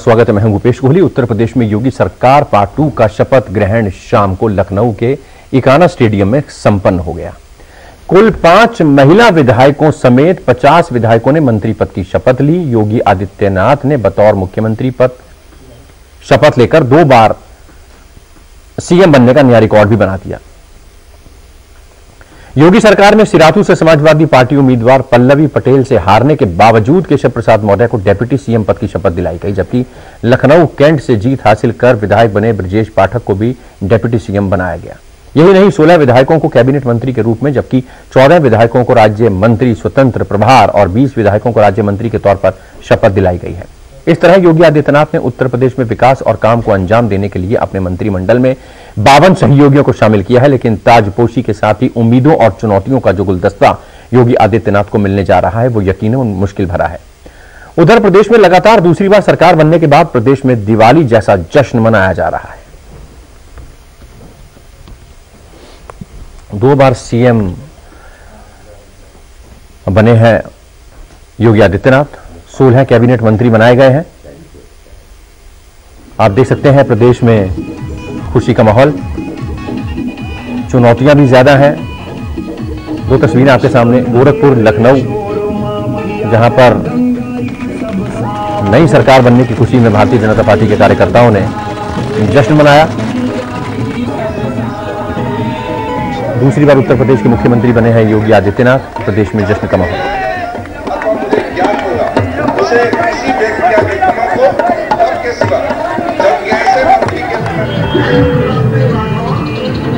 स्वागत है, मैं हूं भूपेश कोहली। उत्तर प्रदेश में योगी सरकार पार्ट 2 का शपथ ग्रहण शाम को लखनऊ के इकाना स्टेडियम में संपन्न हो गया। कुल 5 महिला विधायकों समेत 50 विधायकों ने मंत्री पद की शपथ ली। योगी आदित्यनाथ ने बतौर मुख्यमंत्री पद शपथ लेकर 2 बार सीएम बनने का नया रिकॉर्ड भी बना दिया। योगी सरकार में सिराथू से समाजवादी पार्टी उम्मीदवार पल्लवी पटेल से हारने के बावजूद केशव प्रसाद मौर्य को डेप्यूटी सीएम पद की शपथ दिलाई गई, जबकि लखनऊ कैंट से जीत हासिल कर विधायक बने ब्रजेश पाठक को भी डेप्यूटी सीएम बनाया गया। यही नहीं, 16 विधायकों को कैबिनेट मंत्री के रूप में, जबकि 14 विधायकों को राज्य मंत्री स्वतंत्र प्रभार और 20 विधायकों को राज्य मंत्री के तौर पर शपथ दिलाई गई है। इस तरह योगी आदित्यनाथ ने उत्तर प्रदेश में विकास और काम को अंजाम देने के लिए अपने मंत्रिमंडल में 52 सहयोगियों को शामिल किया है। लेकिन ताजपोशी के साथ ही उम्मीदों और चुनौतियों का जो गुलदस्ता योगी आदित्यनाथ को मिलने जा रहा है वो यकीनन मुश्किल भरा है। उधर प्रदेश में लगातार दूसरी बार सरकार बनने के बाद प्रदेश में दिवाली जैसा जश्न मनाया जा रहा है। 2 बार सीएम बने हैं योगी आदित्यनाथ, 16 कैबिनेट मंत्री बनाए गए हैं। आप देख सकते हैं प्रदेश में खुशी का माहौल, चुनौतियां भी ज्यादा हैं। 2 तस्वीरें आपके सामने, गोरखपुर, लखनऊ, जहां पर नई सरकार बनने की खुशी में भारतीय जनता पार्टी के कार्यकर्ताओं ने जश्न मनाया। दूसरी बार उत्तर प्रदेश के मुख्यमंत्री बने हैं योगी आदित्यनाथ, प्रदेश में जश्न का माहौल।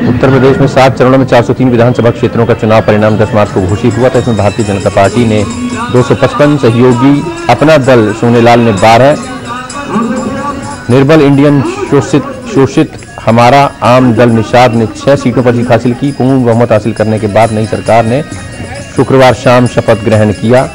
उत्तर प्रदेश में 7 चरणों में 403 विधानसभा क्षेत्रों का चुनाव परिणाम 10 मार्च को घोषित हुआ था। इसमें भारतीय जनता पार्टी ने 255 सहयोगी, अपना दल सोनेलाल ने 12, निर्बल इंडियन शोषित हमारा आम दल निषाद ने 6 सीटों पर जीत हासिल की। पूर्ण बहुमत हासिल करने के बाद नई सरकार ने शुक्रवार शाम शपथ ग्रहण किया।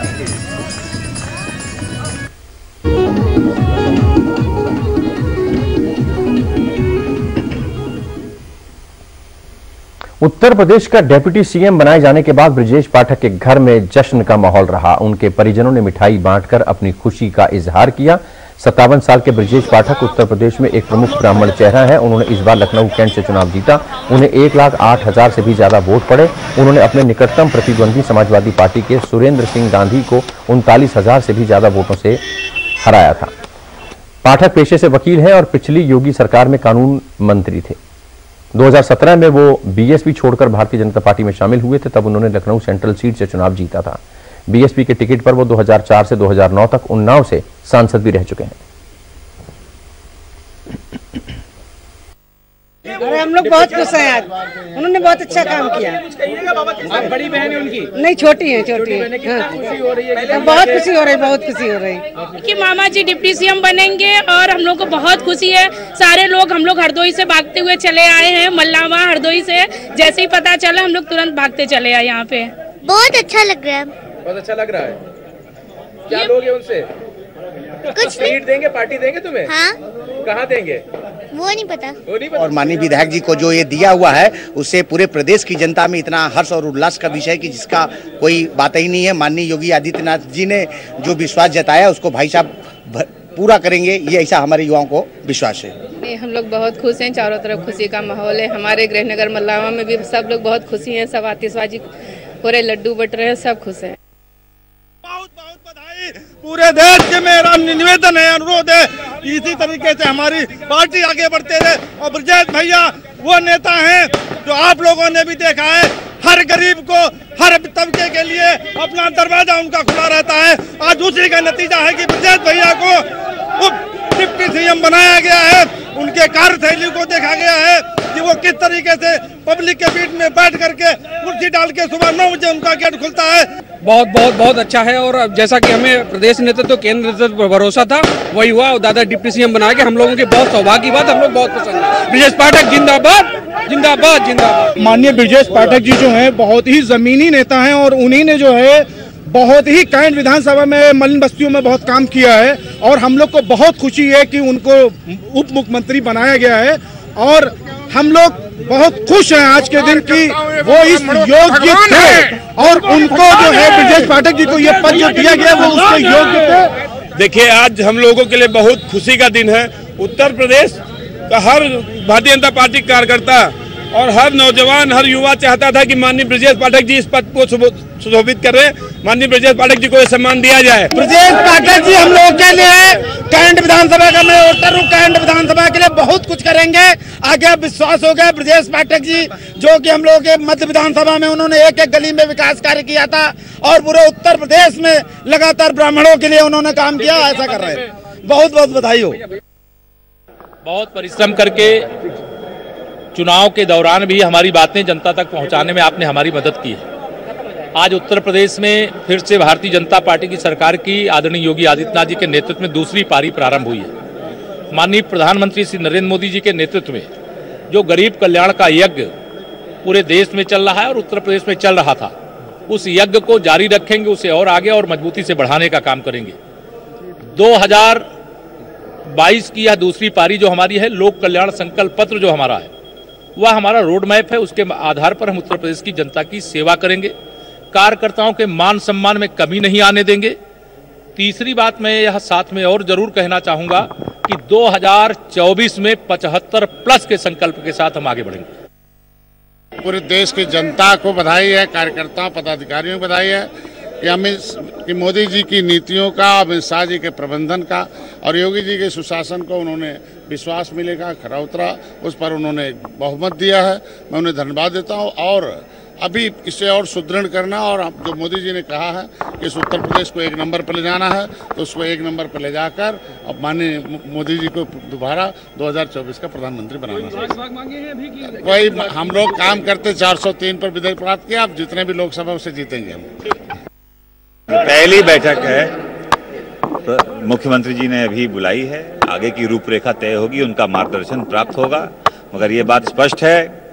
उत्तर प्रदेश का डेप्यूटी सीएम बनाए जाने के बाद ब्रजेश पाठक के घर में जश्न का माहौल रहा। उनके परिजनों ने मिठाई बांटकर अपनी खुशी का इजहार किया। 57 साल के ब्रजेश पाठक उत्तर प्रदेश में एक प्रमुख ब्राह्मण चेहरा है। उन्होंने इस बार लखनऊ कैंट से चुनाव जीता। उन्हें 1,08,000 से भी ज्यादा वोट पड़े। उन्होंने अपने निकटतम प्रतिद्वंदी समाजवादी पार्टी के सुरेंद्र सिंह गांधी को 39,000 से भी ज्यादा वोटों से हराया था। पाठक पेशे से वकील हैं और पिछली योगी सरकार में कानून मंत्री थे। 2017 में वो बीएसपी छोड़कर भारतीय जनता पार्टी में शामिल हुए थे। तब उन्होंने लखनऊ सेंट्रल सीट से चुनाव जीता था। बीएसपी के टिकट पर वो 2004 से 2009 तक उन्नाव से सांसद भी रह चुके हैं। अरे हम लोग बहुत खुश हैं आज, उन्होंने बहुत अच्छा काम किया। आप बड़ी बहन है उनकी? नहीं, छोटी है, छोटी है। हाँ। खुशी हो रही है? बहुत खुशी हो रही है, बहुत खुशी हो रही है कि मामा जी डिप्टी सीएम बनेंगे और हम लोग को बहुत खुशी है। सारे लोग, हम लोग हरदोई से भागते हुए चले आए हैं, मल्लावा हरदोई से। जैसे ही पता चला हम लोग तुरंत भागते चले आए यहाँ पे। बहुत अच्छा लग रहा है। बहुत अच्छा लग रहा है। क्या लोगे उनसे? कुछ सीट देंगे, पार्टी देंगे तुम्हें? हाँ। कहाँ देंगे? वो नहीं पता। और माननीय विधायक जी को जो ये दिया हुआ है उससे पूरे प्रदेश की जनता में इतना हर्ष और उल्लास का विषय कि जिसका कोई बात ही नहीं है। माननीय योगी आदित्यनाथ जी ने जो विश्वास जताया उसको भाई साहब पूरा करेंगे, ये ऐसा हमारे युवाओं को विश्वास है। हम लोग बहुत खुश हैं, चारों तरफ खुशी का माहौल है। हमारे गृहनगर मल्लावा में भी सब लोग बहुत खुशी हैं, सब आतिशबाजी हो रहे, लड्डू बट रहे हैं, सब खुश हैं। बहुत बहुत बधाई। पूरे देश के मेरा निवेदन है, अनुरोध है, इसी तरीके से हमारी पार्टी आगे बढ़ते रहे। और ब्रजेश भैया वो नेता हैं जो आप लोगों ने भी देखा है, हर गरीब को, हर तबके के लिए अपना दरवाजा उनका खुला रहता है। आज उसी का नतीजा है कि ब्रजेश भैया को उप डिप्टी सीएम बनाया गया है। उनके कार्यशैली को देखा गया है कि वो किस तरीके से पब्लिक के बीच में बैठ करके कुर्सी डाल के सुबह 9 बजे उनका गेट खुलता है। बहुत अच्छा है। और जैसा कि हमें प्रदेश नेतृत्व, केंद्र नेतृत्व पर भरोसा था वही हुआ। और दादा डिप्टी सीएम बना के हम लोगों की बहुत सौभाग्य की बात, हम लोग बहुत पसंद है। ब्रजेश पाठक जिंदाबाद, जिंदाबाद, जिंदाबाद। माननीय ब्रजेश पाठक जी जो हैं बहुत ही जमीनी नेता हैं और उन्हीं ने जो है बहुत ही कैंट विधानसभा में मलिन बस्तियों में बहुत काम किया है। और हम लोग को बहुत खुशी है कि उनको उप मुख्यमंत्री बनाया गया है। और हम लोग बहुत खुश हैं आज के दिन की वो इस योग्य थे और उनको जो है ब्रजेश पाठक जी को ये पद जो दिया गया वो उसके योग्य थे। देखिए, आज हम लोगों के लिए बहुत खुशी का दिन है। उत्तर प्रदेश का हर भारतीय जनता पार्टी कार्यकर्ता और हर नौजवान, हर युवा चाहता था कि माननीय ब्रजेश पाठक जी इस पद को सुशोभित कर रहे। माननीय ब्रजेश पाठक जी को यह सम्मान दिया जाए। ब्रजेश पाठक जी हम लोगों के लिए कैंट विधानसभा का, मैं उत्तर कैंट विधानसभा के लिए बहुत कुछ करेंगे। आगे विश्वास हो गया ब्रजेश पाठक जी, जो कि हम लोगों के मध्य विधानसभा में उन्होंने एक एक गली में विकास कार्य किया था और पूरे उत्तर प्रदेश में लगातार ब्राह्मणों के लिए उन्होंने काम किया। ऐसा कर रहे हैं, बहुत बहुत बधाई हो। बहुत परिश्रम करके चुनाव के दौरान भी हमारी बातें जनता तक पहुंचाने में आपने हमारी मदद की है। आज उत्तर प्रदेश में फिर से भारतीय जनता पार्टी की सरकार की आदरणीय योगी आदित्यनाथ जी के नेतृत्व में दूसरी पारी प्रारंभ हुई है। माननीय प्रधानमंत्री श्री नरेंद्र मोदी जी के नेतृत्व में जो गरीब कल्याण का यज्ञ पूरे देश में चल रहा है और उत्तर प्रदेश में चल रहा था, उस यज्ञ को जारी रखेंगे, उसे और आगे और मजबूती से बढ़ाने का काम करेंगे। 2022 की यह दूसरी पारी जो हमारी है, लोक कल्याण संकल्प पत्र जो हमारा है, वह हमारा रोड मैप है। उसके आधार पर हम उत्तर प्रदेश की जनता की सेवा करेंगे, कार्यकर्ताओं के मान सम्मान में कमी नहीं आने देंगे। तीसरी बात मैं यह साथ में और जरूर कहना चाहूंगा कि 2024 में 75+ के संकल्प के साथ हम आगे बढ़ेंगे। पूरे देश की जनता को बधाई है, कार्यकर्ताओं पदाधिकारियों को बधाई है कि मोदी जी की नीतियों का, अमित शाह जी के प्रबंधन का और योगी जी के सुशासन को उन्होंने विश्वास मिलेगा, खरा उतरा, उस पर उन्होंने बहुमत दिया है। मैं उन्हें धन्यवाद देता हूं और अभी इसे और सुदृढ़ करना, और जो मोदी जी ने कहा है कि इस उत्तर प्रदेश को 1 नंबर पर ले जाना है, तो उसको 1 नंबर पर ले जाकर अब माननीय मोदी जी को दोबारा 2024 का प्रधानमंत्री बनाना चाहिए। वही हम लोग काम करते 403 पर विधेयक प्राप्त किया, अब जितने भी लोकसभा उसे जीतेंगे हम। पहली बैठक है, तो मुख्यमंत्री जी ने अभी बुलाई है, आगे की रूपरेखा तय होगी, उनका मार्गदर्शन प्राप्त होगा। मगर ये बात स्पष्ट है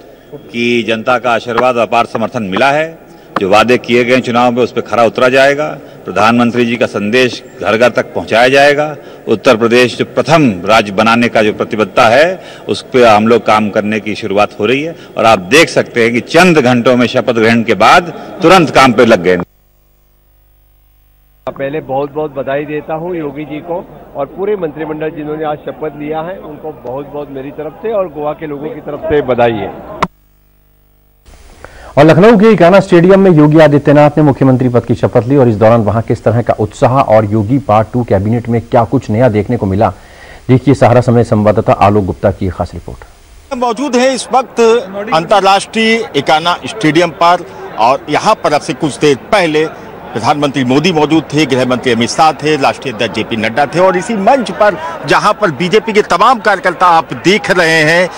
कि जनता का आशीर्वाद, अपार समर्थन मिला है। जो वादे किए गए चुनाव में उस पर खरा उतरा जाएगा। प्रधानमंत्री जी का संदेश घर घर तक पहुंचाया जाएगा। उत्तर प्रदेश जो प्रथम राज्य बनाने का जो प्रतिबद्धता है, उस पर हम लोग काम करने की शुरुआत हो रही है और आप देख सकते हैं कि चंद घंटों में शपथ ग्रहण के बाद तुरंत काम पे लग गए। पहले बहुत बहुत बधाई देता हूं योगी जी को और पूरे मंत्रिमंडल जिन्होंने आज शपथ लिया है, उनको बहुत बहुत मेरी तरफ से और गोवा के लोगों की तरफ से बधाई है। और लखनऊ के इकाना स्टेडियम में योगी आदित्यनाथ ने मुख्यमंत्री पद की शपथ ली और इस दौरान वहां किस तरह का उत्साह और योगी पार्ट 2 कैबिनेट में क्या कुछ नया देखने को मिला, देखिए सहारा समय संवाददाता आलोक गुप्ता की खास रिपोर्ट। मौजूद है इस वक्त अंतर्राष्ट्रीय इकाना स्टेडियम पर और यहाँ पर अब से कुछ देर पहले प्रधानमंत्री मोदी मौजूद थे, गृह मंत्री अमित शाह थे, राष्ट्रीय अध्यक्ष जेपी नड्डा थे और इसी मंच पर जहां पर बीजेपी के तमाम कार्यकर्ता आप देख रहे हैं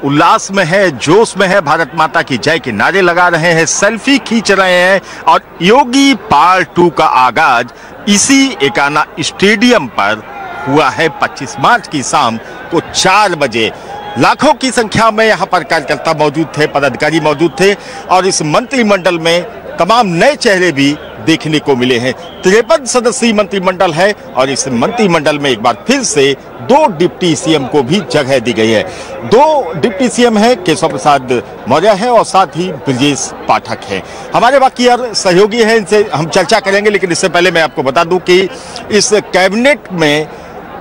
उल्लास में है, जोश में है, भारत माता की जय के नारे लगा रहे हैं, सेल्फी खींच रहे हैं और योगी पार्ट 2 का आगाज इसी इकाना स्टेडियम पर हुआ है। 25 मार्च की शाम को 4 बजे लाखों की संख्या में यहाँ पर कार्यकर्ता मौजूद थे, पदाधिकारी मौजूद थे और इस मंत्रिमंडल में तमाम नए चेहरे भी देखने को मिले हैं। 53 सदस्यीय मंत्रिमंडल है और इस मंत्रिमंडल में एक बार फिर से 2 डिप्टी सीएम को भी जगह दी गई है। 2 डिप्टी सीएम है, केशव प्रसाद मौर्य है और साथ ही ब्रजेश पाठक है। हमारे बाकी यार सहयोगी हैं, इनसे हम चर्चा करेंगे, लेकिन इससे पहले मैं आपको बता दूं कि इस कैबिनेट में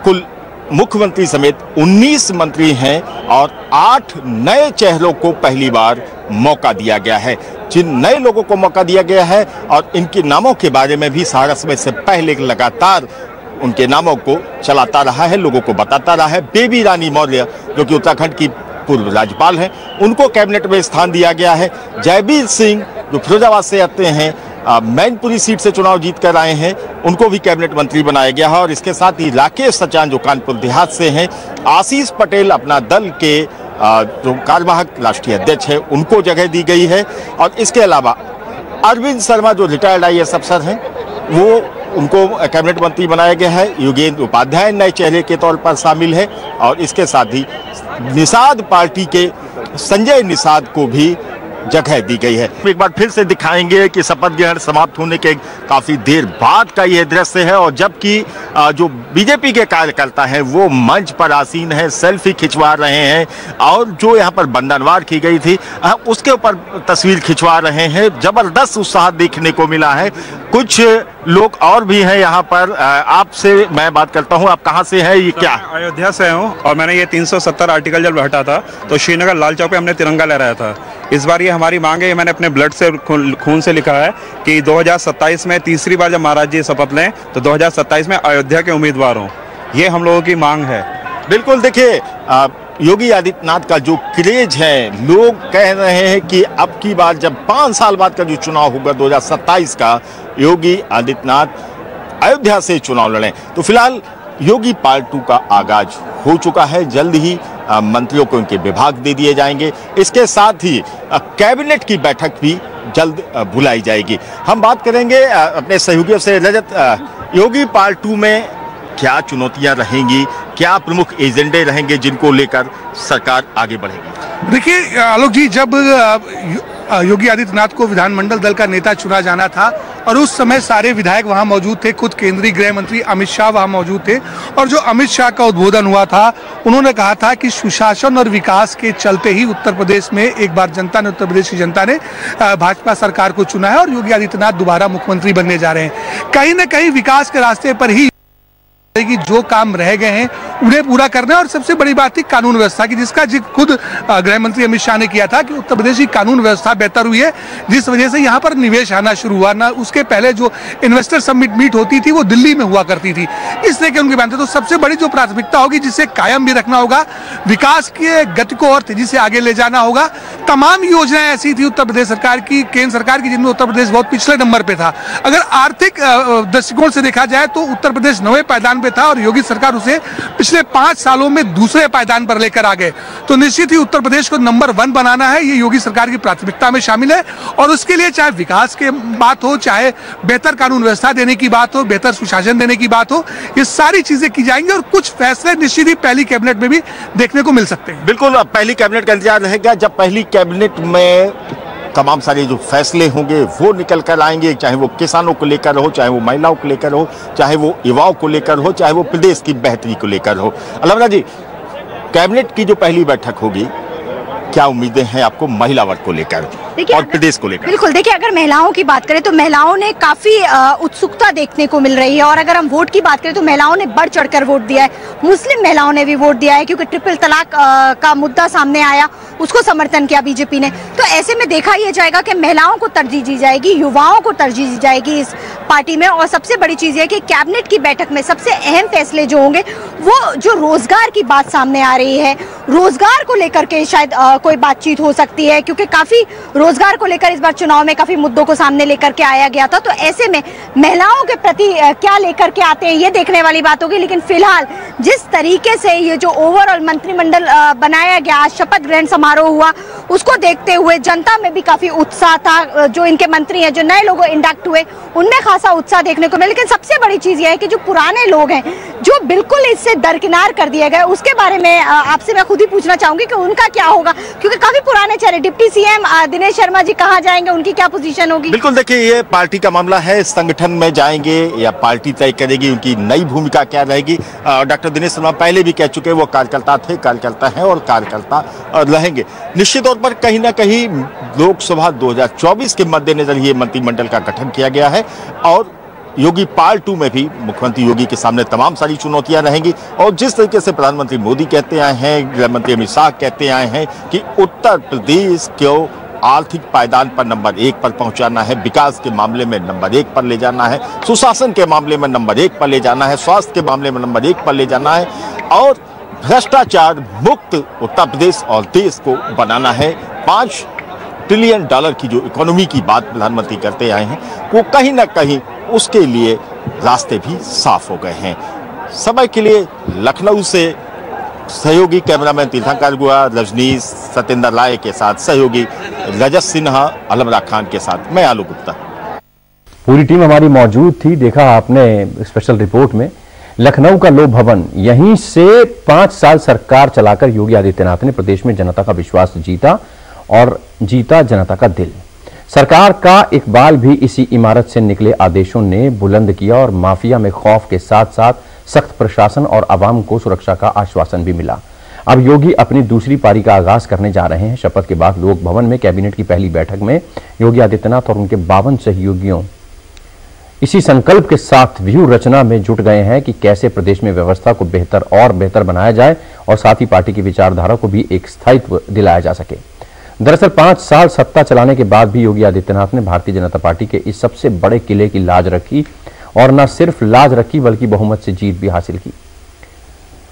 कुल मुख्यमंत्री समेत 19 मंत्री हैं और 8 नए चेहरों को पहली बार मौका दिया गया है। जिन नए लोगों को मौका दिया गया है और इनके नामों के बारे में भी सहारा समय से पहले लगातार उनके नामों को चलाता रहा है, लोगों को बताता रहा है। बेबी रानी मौर्य जो कि उत्तराखंड की पूर्व राज्यपाल हैं, उनको कैबिनेट में स्थान दिया गया है। जयवीर सिंह जो फिरोजाबाद से आते हैं, मैनपुरी सीट से चुनाव जीत कर आए हैं, उनको भी कैबिनेट मंत्री बनाया गया है और इसके साथ ही राकेश सचान जो कानपुर देहात से हैं, आशीष पटेल अपना दल के जो कार्यवाहक राष्ट्रीय अध्यक्ष है, उनको जगह दी गई है और इसके अलावा अरविंद शर्मा जो रिटायर्ड IAS अफसर हैं, वो उनको कैबिनेट मंत्री बनाया गया है। योगेंद्र उपाध्याय नए चेहरे के तौर पर शामिल है और इसके साथ ही निषाद पार्टी के संजय निषाद को भी जगह दी गई है। एक बार फिर से दिखाएंगे कि शपथ ग्रहण समाप्त होने के काफी देर बाद का यह दृश्य है और जबकि जो बीजेपी के कार्यकर्ता हैं वो मंच पर आसीन हैं, सेल्फी खिंचवा रहे हैं और जो यहाँ पर बंधनवार की गई थी उसके ऊपर तस्वीर खिंचवा रहे हैं। जबरदस्त उत्साह देखने को मिला है। कुछ लोग और भी हैं यहाँ पर। आपसे मैं बात करता हूँ, आप कहाँ से हैं, ये क्या है? अयोध्या से हूँ और मैंने ये 370 आर्टिकल जब हटा था तो श्रीनगर लाल चौक पे हमने तिरंगा लहराया था। इस बार ये हमारी मांग है, ये मैंने अपने ब्लड से खून से लिखा है कि 2027 में तीसरी बार जब महाराज जी शपथ लें तो 2027 में अयोध्या के उम्मीदवार हों, ये हम लोगों की मांग है। बिल्कुल, देखिए योगी आदित्यनाथ का जो क्रेज है, लोग कह रहे हैं कि अब की बार जब 5 साल बाद का जो चुनाव होगा 2027 का, योगी आदित्यनाथ अयोध्या से चुनाव लड़ें। तो फिलहाल योगी पार्ट 2 का आगाज हो चुका है। जल्द ही मंत्रियों को उनके विभाग दे दिए जाएंगे। इसके साथ ही कैबिनेट की बैठक भी जल्द बुलाई जाएगी। हम बात करेंगे अपने सहयोगियों से। रजत, योगी पार्ट 2 में क्या चुनौतियां रहेंगी, क्या प्रमुख एजेंडे रहेंगे जिनको लेकर सरकार आगे बढ़ेगी? देखिए आलोक जी, जब योगी आदित्यनाथ को विधानमंडल दल का नेता चुना जाना था और उस समय सारे विधायक वहां मौजूद थे, खुद केंद्रीय गृह मंत्री अमित शाह वहां मौजूद थे और जो अमित शाह का उद्बोधन हुआ था, उन्होंने कहा था कि सुशासन और विकास के चलते ही उत्तर प्रदेश में एक बार जनता ने, उत्तर प्रदेश की जनता ने भाजपा सरकार को चुना है और योगी आदित्यनाथ दोबारा मुख्यमंत्री बनने जा रहे हैं। कहीं ना कहीं विकास के रास्ते पर ही कि जो काम रह गए हैं उन्हें पूरा करना है। और सबसे बड़ी बात थी कानून व्यवस्था की, जिसका जिक्र खुद गृह मंत्री अमित शाह ने किया था कि उत्तर प्रदेश की कानून व्यवस्था बेहतर हुई है, जिस वजह से यहाँ पर निवेश आना शुरू हुआ। ना उसके पहले जो इन्वेस्टर समिट मीट होती थी वो दिल्ली में हुआ करती थी, इस तरह के उनके बयान थे। तो सबसे बड़ी जो प्राथमिकता होगी, जिसे कायम भी रखना होगा, विकास के गति को और तेजी से आगे ले जाना होगा। तमाम योजनाएं ऐसी थी उत्तर प्रदेश सरकार की, केंद्र सरकार की, जिनमें उत्तर प्रदेश बहुत पिछले नंबर पे था। अगर आर्थिक दृष्टिकोण से देखा जाए तो उत्तर प्रदेश 9वें पायदान पे था और योगी सरकार उसे पिछले 5 सालों में दूसरे पायदान पर लेकर आ गए। तो निश्चित ही उत्तर प्रदेश को नंबर 1 बनाना है, ये योगी सरकार की प्राथमिकता में शामिल है। और उसके लिए चाहे विकास की बात हो, चाहे बेहतर कानून व्यवस्था देने की बात हो, बेहतर सुशासन देने की बात हो, ये सारी चीजें की जाएंगी और कुछ फैसले निश्चित ही पहली कैबिनेट में भी देखने को मिल सकते हैं। बिल्कुल, अब पहली कैबिनेट का इंतजार रहेगा। जब पहली कैबिनेट में तमाम सारे जो फैसले होंगे वो निकल कर आएंगे, चाहे वो किसानों को लेकर हो, चाहे वो महिलाओं को लेकर हो, चाहे वो युवाओं को लेकर हो, चाहे वो प्रदेश की बेहतरी को लेकर हो। अलमरा जी, कैबिनेट की जो पहली बैठक होगी, क्या उम्मीदें हैं आपको महिला वर्ग को लेकर और प्रदेश को लेकर? बिल्कुल, देखिए अगर महिलाओं की बात करें तो महिलाओं ने काफी उत्सुकता देखने को मिल रही है। और अगर हम वोट की बात करें तो महिलाओं ने बढ़ चढ़कर वोट दिया है। मुस्लिम महिलाओं ने भी वोट दिया है, क्योंकि ट्रिपल तलाक का मुद्दा सामने आया, उसको समर्थन किया बीजेपी ने। तो ऐसे में देखा यह जाएगा कि महिलाओं को तरजीह दी जाएगी, युवाओं को तरजीह दी जाएगी इस पार्टी में। और सबसे बड़ी चीज है कि कैबिनेट की बैठक में सबसे अहम फैसले जो होंगे वो जो रोजगार की बात सामने आ रही है, रोजगार को लेकर के शायद कोई बातचीत हो सकती है, क्योंकि काफी रोजगार को लेकर इस बार चुनाव में काफी मुद्दों को सामने लेकर के आया गया था। तो ऐसे में महिलाओं के प्रति क्या लेकर के आते हैं ये देखने वाली बात होगी। लेकिन फिलहाल जिस तरीके से ये जो ओवरऑल मंत्रिमंडल बनाया गया, आज शपथ ग्रहण समारोह हुआ, उसको देखते हुए जनता में भी काफी उत्साह था। जो इनके मंत्री हैं, जो नए लोग इंडक्ट हुए, उनमें खासा उत्साह देखने को मिला। लेकिन सबसे बड़ी चीज यह है कि जो पुराने लोग हैं, जो बिल्कुल इससे दरकिनार कर दिए गए, उसके बारे में आपसे मैं खुद ही पूछना चाहूंगी कि उनका क्या होगा, क्योंकि काफी पुराने चेहरे। डिप्टी सीएम दिनेश शर्मा जी कहाँ जाएंगे, उनकी क्या पोजीशन होगी? बिल्कुल, देखिए ये पार्टी का मामला है, संगठन में जाएंगे या पार्टी तय करेगी उनकी नई भूमिका क्या रहेगी। डॉक्टर दिनेश शर्मा पहले भी कह चुके, वो कार्यकर्ता थे, कार्यकर्ता हैं और कार्यकर्ता रहेंगे। निश्चित तौर पर कहीं ना कहीं लोकसभा 2024 के मद्देनजर ये मंत्रिमंडल का गठन किया गया है और योगी पार्ट 2 में भी मुख्यमंत्री योगी के सामने तमाम सारी चुनौतियां रहेंगी। और जिस तरीके से प्रधानमंत्री मोदी कहते आए हैं, गृह मंत्री अमित शाह कहते आए हैं कि उत्तर प्रदेश को आर्थिक पायदान पर नंबर 1 पर पहुंचाना है, विकास के मामले में नंबर 1 पर ले जाना है, सुशासन के मामले में नंबर 1 पर ले जाना है, स्वास्थ्य के मामले में नंबर 1 पर ले जाना है और भ्रष्टाचार मुक्त उत्तर प्रदेश और देश को बनाना है। $5 ट्रिलियन की जो इकोनॉमी की बात प्रधानमंत्री करते आए हैं, वो कहीं ना कहीं उसके लिए रास्ते भी साफ हो गए हैं। समय के लिए लखनऊ से सहयोगी कैमरामैन तीर्थंकर गुहा, रजनीश सत्येंद्र राय के साथ सहयोगी रजत सिन्हा, अलमरा खान के साथ मैं आलू गुप्ता। पूरी टीम हमारी मौजूद थी। देखा आपने स्पेशल रिपोर्ट में, लखनऊ का लोक भवन, यहीं से 5 साल सरकार चलाकर योगी आदित्यनाथ ने प्रदेश में जनता का विश्वास जीता और जीता जनता का दिल। सरकार का इकबाल भी इसी इमारत से निकले आदेशों ने बुलंद किया और माफिया में खौफ के साथ साथ सख्त प्रशासन और आवाम को सुरक्षा का आश्वासन भी मिला। अब योगी अपनी दूसरी पारी का आगाज करने जा रहे हैं। शपथ के बाद लोक भवन में कैबिनेट की पहली बैठक में योगी आदित्यनाथ और उनके 52 सहयोगियों इसी संकल्प के साथ व्यू रचना में जुट गए हैं कि कैसे प्रदेश में व्यवस्था को बेहतर और बेहतर बनाया जाए और साथ ही पार्टी की विचारधारा को भी एक स्थायित्व दिलाया जा सके। दरअसल 5 साल सत्ता चलाने के बाद भी योगी आदित्यनाथ ने भारतीय जनता पार्टी के इस सबसे बड़े किले की लाज रखी और न सिर्फ लाज रखी बल्कि बहुमत से जीत भी हासिल की।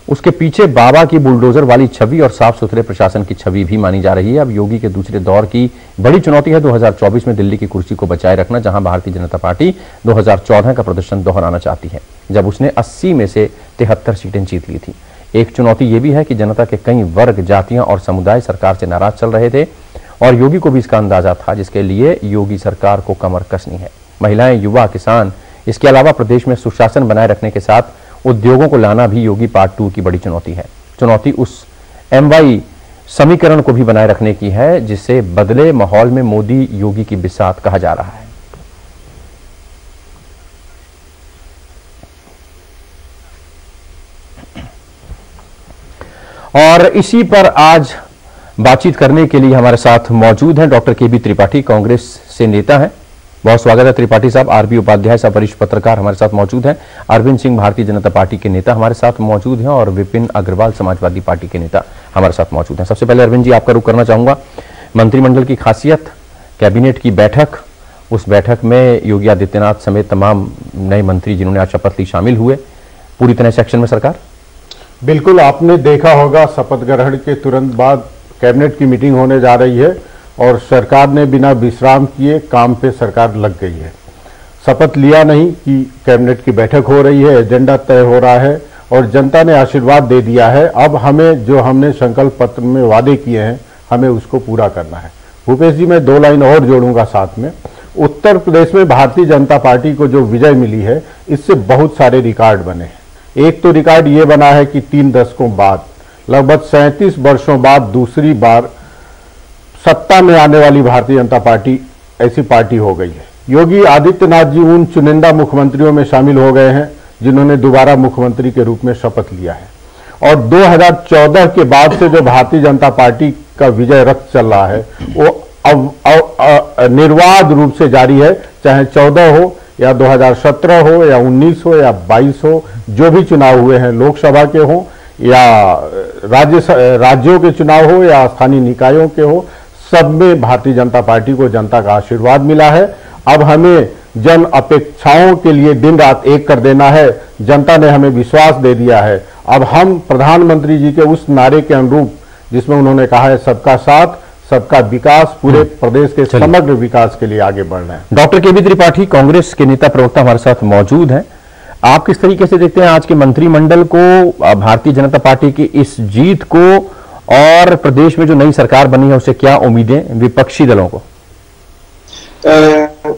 उसके पीछे बाबा की बुलडोजर वाली छवि और साफ सुथरे प्रशासन की छवि भी मानी जा रही है। अब योगी के दूसरे दौर की बड़ी चुनौती है 2024 में दिल्ली की कुर्सी को बचाए रखना, जहां भारतीय जनता पार्टी 2014 का प्रदर्शन दोहराना चाहती है, जब उसने 80 में से 73 सीटें जीत ली थी। एक चुनौती यह भी है कि जनता के कई वर्ग, जातियां और समुदाय सरकार से नाराज चल रहे थे और योगी को भी इसका अंदाजा था, जिसके लिए योगी सरकार को कमर कसनी है। महिलाएं, युवा, किसान, इसके अलावा प्रदेश में सुशासन बनाए रखने के साथ उद्योगों को लाना भी योगी पार्ट 2 की बड़ी चुनौती है। चुनौती उस MY समीकरण को भी बनाए रखने की है जिसे बदले माहौल में मोदी योगी की बिसात कहा जा रहा है। और इसी पर आज बातचीत करने के लिए हमारे साथ मौजूद हैं डॉक्टर KB त्रिपाठी, कांग्रेस से नेता हैं। बहुत स्वागत है त्रिपाठी साहब। RB उपाध्याय साहब, वरिष्ठ पत्रकार हमारे साथ मौजूद हैं। अरविंद सिंह, भारतीय जनता पार्टी के नेता हमारे साथ मौजूद हैं और विपिन अग्रवाल, समाजवादी पार्टी के नेता हमारे साथ मौजूद हैं। सबसे पहले अरविंद जी, आपका रुख करना चाहूंगा। मंत्रिमंडल की खासियत, कैबिनेट की बैठक, उस बैठक में योगी आदित्यनाथ समेत तमाम नए मंत्री जिन्होंने आज शपथ ली शामिल हुए, पूरी तरह से एक्शन में सरकार। बिल्कुल, आपने देखा होगा शपथ ग्रहण के तुरंत बाद कैबिनेट की मीटिंग होने जा रही है और सरकार ने बिना विश्राम किए काम पे सरकार लग गई है। शपथ लिया नहीं कि कैबिनेट की बैठक हो रही है, एजेंडा तय हो रहा है और जनता ने आशीर्वाद दे दिया है। अब हमें जो हमने संकल्प पत्र में वादे किए हैं, हमें उसको पूरा करना है। भूपेश जी, मैं 2 लाइन और जोड़ूंगा साथ में। उत्तर प्रदेश में भारतीय जनता पार्टी को जो विजय मिली है, इससे बहुत सारे रिकॉर्ड बने हैं। एक तो रिकॉर्ड ये बना है कि 3 दशकों बाद, लगभग 37 वर्षों बाद दूसरी बार सत्ता में आने वाली भारतीय जनता पार्टी ऐसी पार्टी हो गई है। योगी आदित्यनाथ जी उन चुनिंदा मुख्यमंत्रियों में शामिल हो गए हैं जिन्होंने दोबारा मुख्यमंत्री के रूप में शपथ लिया है और 2014 के बाद से जो भारतीय जनता पार्टी का विजय रथ चल रहा है वो अब निर्वाध रूप से जारी है। चाहे 14 हो या 2017 हो या 19 हो या 22 हो, जो भी चुनाव हुए हैं, लोकसभा के हो या राज्यों के चुनाव हो या स्थानीय निकायों के हो, सब में भारतीय जनता पार्टी को जनता का आशीर्वाद मिला है। अब हमें जन अपेक्षाओं के लिए दिन रात एक कर देना है। जनता ने हमें विश्वास दे दिया है। अब हम प्रधानमंत्री जी के उस नारे के अनुरूप जिसमें उन्होंने कहा है सबका साथ सबका विकास, पूरे प्रदेश के समग्र विकास के लिए आगे बढ़ रहे हैं। डॉक्टर KB त्रिपाठी, कांग्रेस के नेता प्रवक्ता हमारे साथ मौजूद हैं। आप किस तरीके से देखते हैं आज के मंत्रिमंडल को, भारतीय जनता पार्टी की इस जीत को और प्रदेश में जो नई सरकार बनी है उससे क्या उम्मीदें विपक्षी दलों को?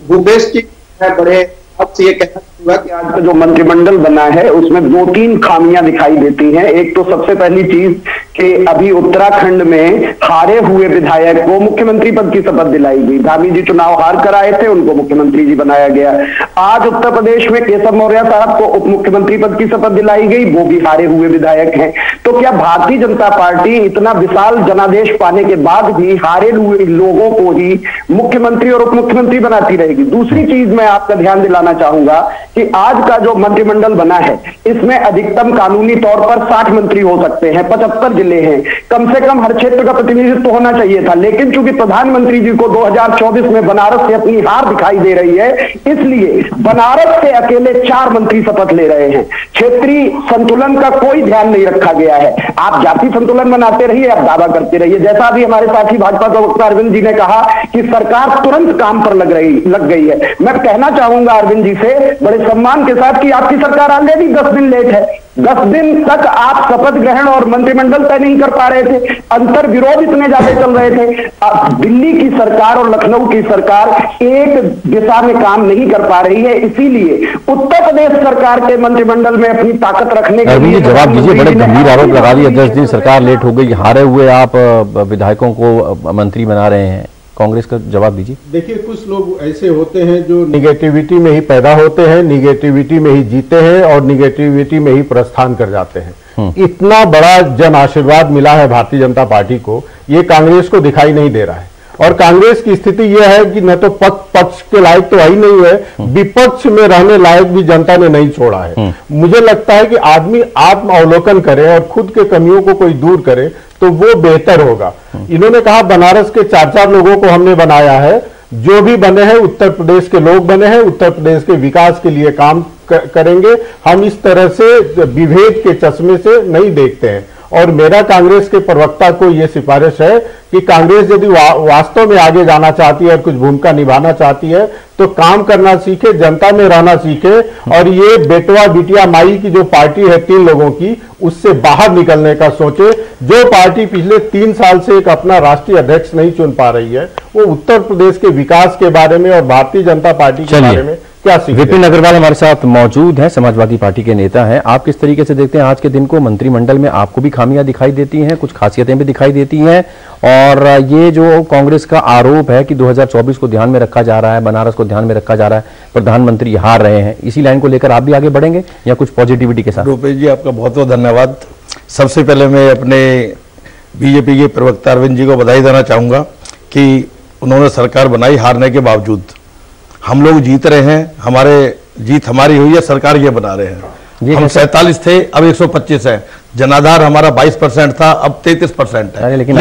भूपेश जी, मैं बड़े आपसे ये कहना चाहूंगा कि आज का जो मंत्रिमंडल बना है उसमें 2-3 खामियां दिखाई देती हैं। एक तो सबसे पहली चीज कि अभी उत्तराखंड में हारे हुए विधायक को मुख्यमंत्री पद की शपथ दिलाई गई। धामी जी चुनाव हार कर आए थे, उनको मुख्यमंत्री जी बनाया गया। आज उत्तर प्रदेश में केशव मौर्य साहब को उप मुख्यमंत्री पद की शपथ दिलाई गई, वो भी हारे हुए विधायक हैं। तो क्या भारतीय जनता पार्टी इतना विशाल जनादेश पाने के बाद भी हारे हुए लोगों को ही मुख्यमंत्री और उप मुख्यमंत्री बनाती रहेगी? दूसरी चीज मैं आपका ध्यान दिलाना चाहूंगा कि आज का जो मंत्रिमंडल बना है इसमें अधिकतम कानूनी तौर पर 60 मंत्री हो सकते हैं, 75 जिले हैं, कम से कम हर क्षेत्र का प्रतिनिधित्व होना चाहिए था। लेकिन चूंकि प्रधानमंत्री जी को 2024 में बनारस से अपनी हार दिखाई दे रही है, इसलिए बनारस से अकेले 4 मंत्री शपथ ले रहे हैं। क्षेत्रीय संतुलन का कोई ध्यान नहीं रखा गया है। आप जाति संतुलन बनाते रहिए, आप दावा करते रहिए। जैसा अभी हमारे साथी भाजपा प्रवक्ता अरविंद जी ने कहा कि सरकार तुरंत काम पर लग गई है। मैं कहना चाहूंगा अरविंद जी से बड़े सम्मान के साथ कि आपकी सरकार ऑलरेडी 10 दिन लेट है। 10 दिन तक आप शपथ ग्रहण और मंत्रिमंडल तय नहीं कर पा रहे थे, अंतर विरोध इतने ज्यादा चल रहे थे। अब दिल्ली की सरकार और लखनऊ की सरकार एक दिशा में काम नहीं कर पा रही है, इसीलिए उत्तर प्रदेश सरकार के मंत्रिमंडल में अपनी ताकत रखने के लिए जवाब दीजिए। बड़े गंभीर आरोप लगा दिए, 10 दिन सरकार लेट हो गई, हारे हुए आप विधायकों को मंत्री बना रहे हैं, कांग्रेस का जवाब दीजिए। देखिए, कुछ लोग ऐसे होते हैं जो निगेटिविटी में ही पैदा होते हैं, निगेटिविटी में ही जीते हैं और निगेटिविटी में ही प्रस्थान कर जाते हैं। इतना बड़ा जन आशीर्वाद मिला है भारतीय जनता पार्टी को, ये कांग्रेस को दिखाई नहीं दे रहा है। और कांग्रेस की स्थिति यह है कि न तो पक्ष के लायक तो ही नहीं है, विपक्ष में रहने लायक भी जनता ने नहीं छोड़ा है। मुझे लगता है कि आदमी आत्म अवलोकन करे और खुद के कमियों को कोई दूर करे तो वो बेहतर होगा। इन्होंने कहा बनारस के 4-4 लोगों को हमने बनाया है, जो भी बने हैं उत्तर प्रदेश के लोग बने हैं, उत्तर प्रदेश के विकास के लिए काम करेंगे। हम इस तरह से विभेद के चश्मे से नहीं देखते हैं। और मेरा कांग्रेस के प्रवक्ता को यह सिफारिश है कि कांग्रेस यदि वास्तव में आगे जाना चाहती है और कुछ भूमिका निभाना चाहती है तो काम करना सीखे, जनता में रहना सीखे और ये बेटवा बिटिया माई की जो पार्टी है 3 लोगों की, उससे बाहर निकलने का सोचे। जो पार्टी पिछले 3 साल से एक अपना राष्ट्रीय अध्यक्ष नहीं चुन पा रही है, वो उत्तर प्रदेश के विकास के बारे में और भारतीय जनता पार्टी के बारे में क्या सीखते हैं। विपिन अग्रवाल हमारे साथ मौजूद हैं, समाजवादी पार्टी के नेता हैं। आप किस तरीके से देखते हैं आज के दिन को? मंत्रिमंडल में आपको भी खामियां दिखाई देती हैं, कुछ खासियतें भी दिखाई देती हैं, और ये जो कांग्रेस का आरोप है कि 2024 को ध्यान में रखा जा रहा है, बनारस को ध्यान में रखा जा रहा है, प्रधानमंत्री हार रहे हैं, इसी लाइन को लेकर आप भी आगे बढ़ेंगे या कुछ पॉजिटिविटी के साथ? रूपेश जी, आपका बहुत बहुत धन्यवाद। सबसे पहले मैं अपने बीजेपी के प्रवक्ता अरविंद जी को बधाई देना चाहूंगा कि उन्होंने सरकार बनाई हारने के बावजूद। हम लोग जीत रहे हैं, हमारे जीत हमारी हुई है, सरकार ये बना रहे हैं। हम 47 थे, अब 125 है। जनाधार हमारा 22% था, अब 33% है। लेकिन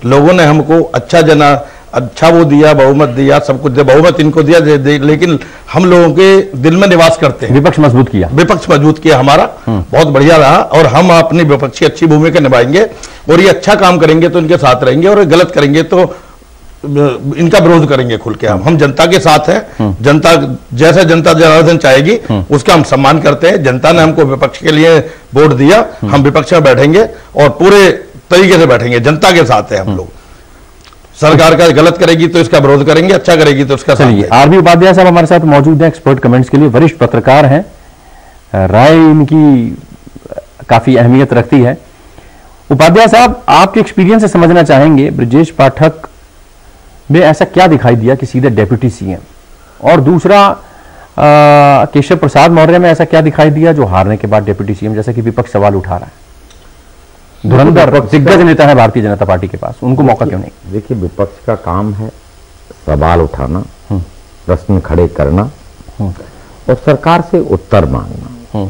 लोगों ने हमको अच्छा वो दिया, बहुमत दिया, सब कुछ दिया, बहुमत इनको दिया, लेकिन हम लोगों के दिल में निवास करते हैं। विपक्ष मजबूत किया हमारा, बहुत बढ़िया रहा। और हम अपनी विपक्ष की अच्छी भूमिका निभाएंगे और ये अच्छा काम करेंगे तो इनके साथ रहेंगे और गलत करेंगे तो इनका विरोध करेंगे खुल के। हम जनता के साथ हैं, जनता जैसा जनता जनार्दन चाहेगी उसका हम सम्मान करते हैं। जनता ने हमको विपक्ष के लिए वोट दिया, हम विपक्ष में बैठेंगे और पूरे तरीके से बैठेंगे, जनता के साथ है हम लोग। सरकार का गलत करेगी तो इसका विरोध करेंगे, अच्छा करेगी तो उसका साथ देंगे। आरबी उपाध्याय साहब हमारे साथ मौजूद हैं एक्सपर्ट कमेंट्स के लिए, वरिष्ठ पत्रकार हैं, राय इनकी काफी अहमियत रखती है। उपाध्याय साहब, आपके एक्सपीरियंस से समझना चाहेंगे ब्रजेश पाठक में ऐसा क्या दिखाई दिया कि सीधे डेप्यूटी सीएम, और दूसरा केशव प्रसाद मौर्य में ऐसा क्या दिखाई दिया जो हारने के बाद डेप्यूटी सीएम, जैसा कि विपक्ष सवाल उठा रहा है? धुरंधर दिग्गज नेता है भारतीय जनता पार्टी के पास, उनको मौका क्यों नहीं? देखिए, विपक्ष का काम है सवाल उठाना, प्रश्न खड़े करना और सरकार से उत्तर मांगना।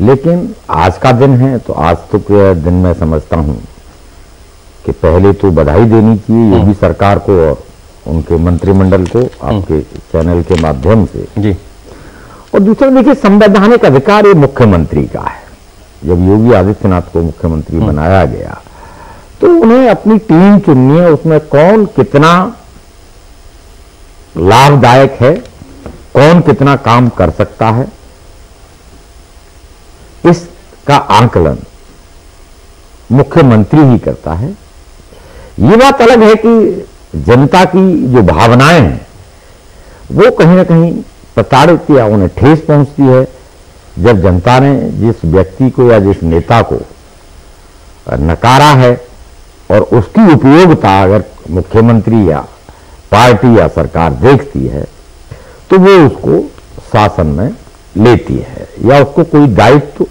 लेकिन आज का दिन है तो आज तो दिन मैं समझता हूं कि पहले तो बधाई देनी चाहिए योगी सरकार को और उनके मंत्रिमंडल को आपके चैनल के माध्यम से जी। और दूसरा देखिए, संवैधानिक अधिकार ये मुख्यमंत्री का है। जब योगी आदित्यनाथ को मुख्यमंत्री बनाया गया तो उन्हें अपनी टीम चुननी है, उसमें कौन कितना लाभदायक है, कौन कितना काम कर सकता है, इसका आकलन मुख्यमंत्री ही करता है। ये बात अलग है कि जनता की जो भावनाएं हैं वो कहीं ना कहीं प्रताड़ित या उन्हें ठेस पहुंचती है जब जनता ने जिस व्यक्ति को या जिस नेता को नकारा है और उसकी उपयोगिता अगर मुख्यमंत्री या पार्टी या सरकार देखती है तो वो उसको शासन में लेती है या उसको कोई दायित्व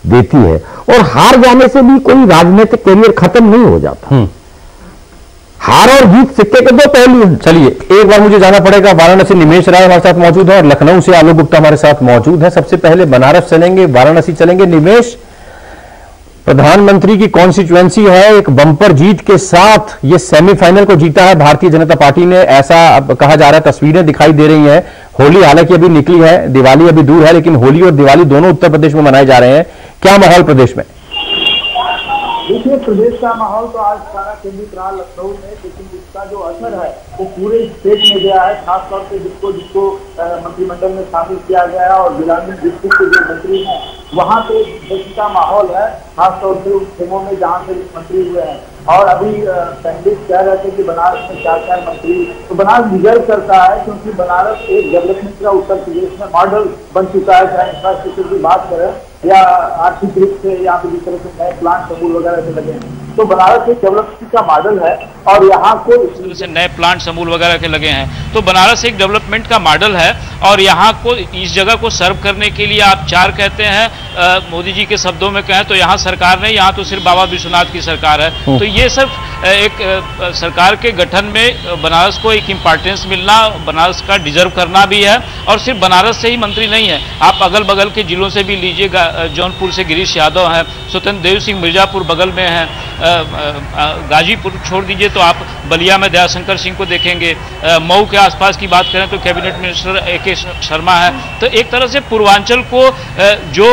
देती है। और हार जाने से भी कोई राजनीतिक करियर खत्म नहीं हो जाता। हार और जीत सिक्के के दो पहलू हैं। चलिए, एक बार मुझे जाना पड़ेगा, वाराणसी निमेश राय हमारे साथ मौजूद है और लखनऊ से आलोक गुप्ता हमारे साथ मौजूद है। सबसे पहले बनारस चलेंगे, वाराणसी चलेंगे। निमेश, प्रधानमंत्री की कॉन्स्टिट्यूएंसी है, एक बम्पर जीत के साथ ये सेमीफाइनल को जीता है भारतीय जनता पार्टी ने, ऐसा कहा जा रहा है। तस्वीरें दिखाई दे रही हैं। होली हालांकि अभी निकली है, दिवाली अभी दूर है, लेकिन होली और दिवाली दोनों उत्तर प्रदेश में मनाए जा रहे हैं। क्या माहौल प्रदेश में? देखिए, प्रदेश का माहौल तो आज सारा केंद्रित रहा लखनऊ में, लेकिन इसका जो असर है वो पूरे स्टेट में गया है। खासतौर से जिसको मंत्रिमंडल में शामिल किया गया और ग्रामीण डिस्ट्रिक्ट के जो मंत्री हैं वहाँ पे जश्न का माहौल है, खासतौर से उन खेमों में जहाँ से मंत्री हुए हैं। और अभी पंडित कह रहे थे कि बनारस में 4 मंत्री, तो बनारस डिजर्व करता है क्योंकि बनारस एक डेवलपमेंट का उत्तर प्रदेश में मॉडल बन चुका है, चाहे इंफ्रास्ट्रक्चर की बात करें या आर्थिक रूप से यहाँ पे जिस तरह से नए प्लांट स्कूल वगैरह से लगे हैं। तो बनारस एक डेवलपमेंट का मॉडल है और यहाँ को जैसे नए प्लांट समूल वगैरह के लगे हैं, तो बनारस एक डेवलपमेंट का मॉडल है और यहाँ को इस जगह को सर्व करने के लिए आप 4 कहते हैं, मोदी जी के शब्दों में कहें तो यहाँ सरकार नहीं, यहाँ तो सिर्फ बाबा विश्वनाथ की सरकार है। तो ये सब एक सरकार के गठन में बनारस को एक इम्पोर्टेंस मिलना, बनारस का डिजर्व करना भी है। और सिर्फ बनारस से ही मंत्री नहीं है, आप अगल बगल के जिलों से भी लीजिए, जौनपुर से गिरीश यादव हैं, स्वतंत्र देव सिंह मिर्जापुर बगल में हैं, गाजीपुर छोड़ दीजिए तो आप बलिया में दयाशंकर सिंह को देखेंगे, मऊ के आसपास की बात करें तो कैबिनेट मिनिस्टर AK शर्मा है। तो एक तरह से पूर्वांचल को जो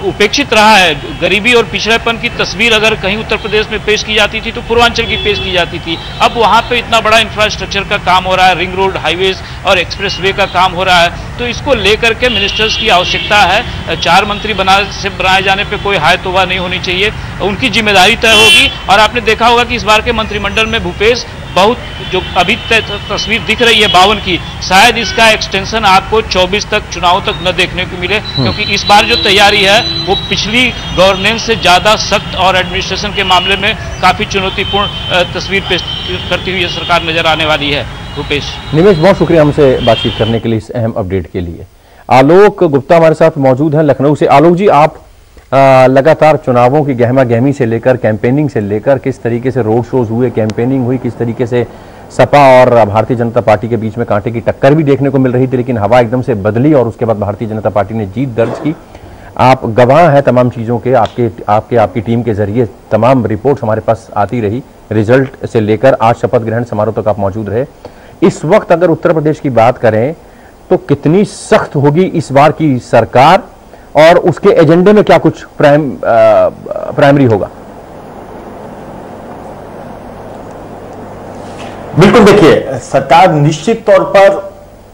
उपेक्षित रहा है, गरीबी और पिछड़ेपन की तस्वीर अगर कहीं उत्तर प्रदेश में पेश की जाती थी तो पूर्वांचल की पेश की जाती थी। अब वहाँ पे इतना बड़ा इंफ्रास्ट्रक्चर का काम हो रहा है, रिंग रोड, हाईवेज और एक्सप्रेसवे का काम हो रहा है, तो इसको लेकर के मिनिस्टर्स की आवश्यकता है। 4 मंत्री बनारस से बनाए जाने पे कोई हाय तौबा नहीं होनी चाहिए, उनकी जिम्मेदारी तय होगी। और आपने देखा होगा कि इस बार के मंत्रिमंडल में भूपेश बहुत जो अभी तस्वीर दिख रही है 52 की, शायद इसका एक्सटेंशन आपको 24 तक चुनाव तक न देखने को मिले, क्योंकि इस बार जो तैयारी है वो पिछली गवर्नेंस से ज्यादा सख्त और एडमिनिस्ट्रेशन के मामले में काफी चुनौतीपूर्ण तस्वीर पेश करती हुई सरकार नजर आने वाली है। भूपेश। निमेश, बहुत शुक्रिया हमसे बातचीत करने के लिए, इस अहम अपडेट के लिए। आलोक गुप्ता हमारे साथ मौजूद हैं लखनऊ से। आलोक जी, आप लगातार चुनावों की गहमा गहमी से लेकर कैंपेनिंग से लेकर किस तरीके से रोड शोज हुए, कैंपेनिंग हुई, किस तरीके से सपा और भारतीय जनता पार्टी के बीच में कांटे की टक्कर भी देखने को मिल रही थी, लेकिन हवा एकदम से बदली और उसके बाद भारतीय जनता पार्टी ने जीत दर्ज की। आप गवाह हैं तमाम चीज़ों के, आपकी टीम के जरिए तमाम रिपोर्ट हमारे पास आती रही, रिजल्ट से लेकर आज शपथ ग्रहण समारोह तक आप मौजूद रहे। इस वक्त अगर उत्तर प्रदेश की बात करें तो कितनी सख्त होगी इस बार की सरकार और उसके एजेंडे में क्या कुछ प्राइमरी होगा? बिल्कुल, देखिए, सरकार निश्चित तौर पर